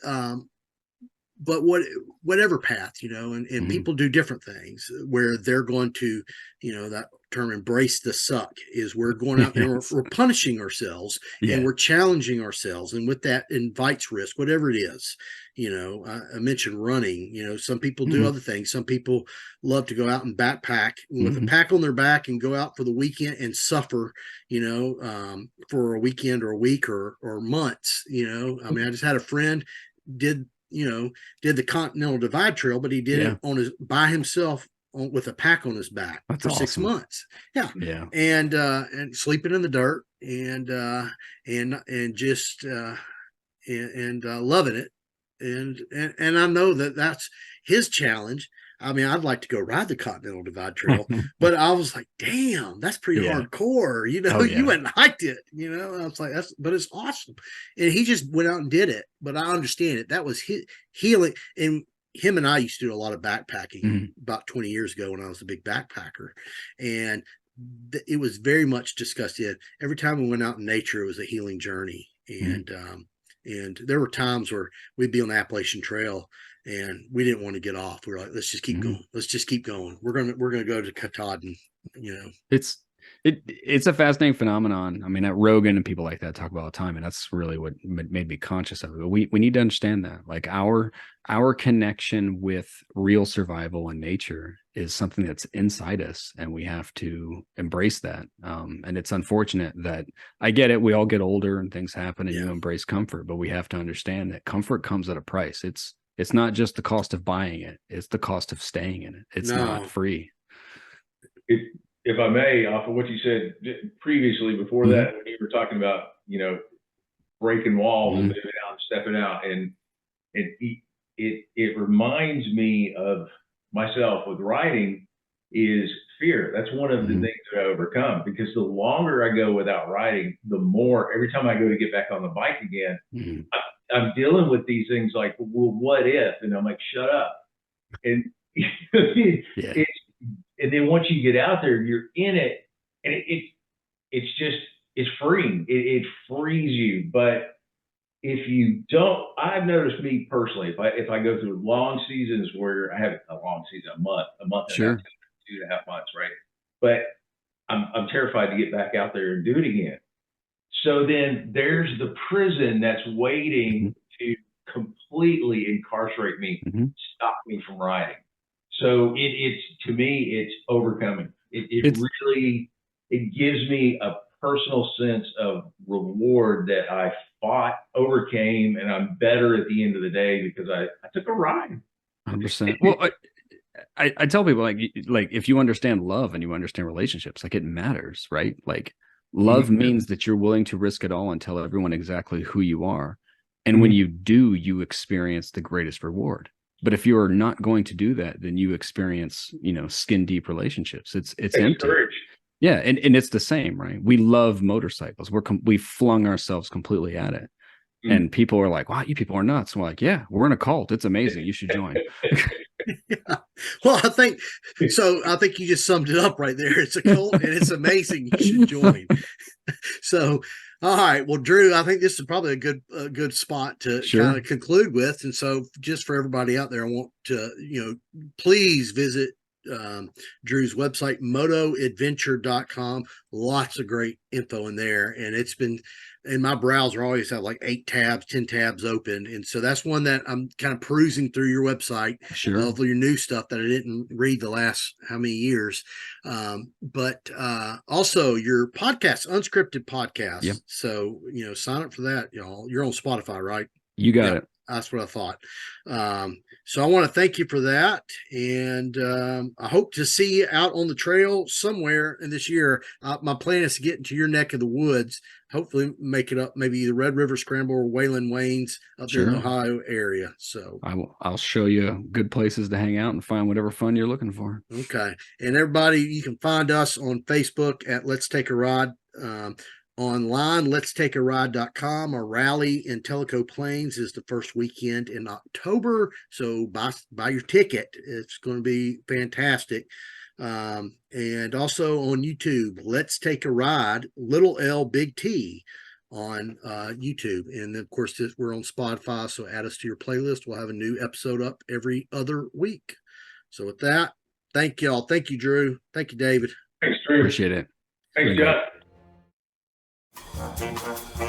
whatever path, and people do different things where they're going to, that term, embrace the suck, is we're going out there, Yes. we're punishing ourselves Yeah. and we're challenging ourselves. And with that invites risk, whatever it is. I mentioned running. Some people do other things. Some people love to go out and backpack with a pack on their back and go out for the weekend and suffer, for a weekend or a week or months. I just had a friend did the Continental Divide Trail, but he did it by himself with a pack on his back. That's for awesome. 6 months. Yeah. And sleeping in the dirt and just loving it. And I know that's his challenge. I mean, I'd like to go ride the Continental Divide Trail, but I was like, damn, that's pretty hardcore. You went and hiked it, I was like, but it's awesome. And he just went out and did it. But I understand it. That was his healing. And him and I used to do a lot of backpacking about 20 years ago when I was a big backpacker. And it was very much discussed. Every time we went out in nature, it was a healing journey. And there were times where we'd be on the Appalachian Trail and we didn't want to get off. We were like, let's just keep going. Let's just keep going. We're gonna go to Katahdin. It's a fascinating phenomenon. I mean, at Rogan and people like that talk about all the time, and that's really what made me conscious of it. We need to understand that, like, our connection with real survival and nature is something that's inside us, and we have to embrace that. And it's unfortunate that, I get it, we all get older and things happen, and you embrace comfort, but we have to understand that comfort comes at a price. It's not just the cost of buying it; it's the cost of staying in it. It's not free. If I may, off of what you said previously, before that, when you were talking about, breaking walls and moving out and stepping out, and it reminds me of myself with writing is fear. That's one of the things that I overcome, because the longer I go without writing, the more, every time I go to get back on the bike again, I'm dealing with these things like, well, what if? And I'm like, shut up. And and then once you get out there, you're in it, and it's freeing. It frees you. But if you don't, I've noticed, me personally, if I go through long seasons where I have a long season, a month and a half, 2.5 months, right? But I'm terrified to get back out there and do it again. So then there's the prison that's waiting to completely incarcerate me, stop me from riding. So it's to me, it's overcoming. It really gives me a personal sense of reward that I fought, overcame, and I'm better at the end of the day because I took a ride. 100%. Well, I tell people, like if you understand love and you understand relationships, like, it matters, right? Like, love means that you're willing to risk it all and tell everyone exactly who you are. And when you do, you experience the greatest reward. But if you are not going to do that, then you experience, skin deep relationships. It's empty. Courage. Yeah. And it's the same, right? We love motorcycles. We flung ourselves completely at it. And people are like, wow, you people are nuts. We're like, yeah, we're in a cult. It's amazing. You should join. Yeah. Well, I think you just summed it up right there. It's a cult and it's amazing. You should join. So, all right. Well, Drew, I think this is probably a good spot to kind of conclude with. And so, just for everybody out there, I want to, please visit Drew's website, motoadventure.com. Lots of great info in there. And it's been, in my browser, I always have like 8 tabs, 10 tabs open. And so that's one that I'm kind of perusing through your website of your new stuff that I didn't read the last how many years. But also your podcast, Unscripted Podcast. Yep. So, sign up for that, y'all. You're on Spotify, right? You got it. That's what I thought. So I want to thank you for that. And I hope to see you out on the trail somewhere in this year. My plan is to get into your neck of the woods, hopefully make it up, maybe the Red River Scramble or Wayland Waynes up there in the Ohio area. So I'll show you good places to hang out and find whatever fun you're looking for. Okay. And everybody, you can find us on Facebook at Let's Take a Ride. Online, letstakearide.com. Our rally in Tellico Plains is the first weekend in October. So buy your ticket. It's going to be fantastic. And also on YouTube, Let's Take a Ride, little L, big T on YouTube. And of course, we're on Spotify. So add us to your playlist. We'll have a new episode up every other week. So with that, thank y'all. Thank you, Drew. Thank you, David. Thanks, Drew. Appreciate it. Thanks, Been great. John.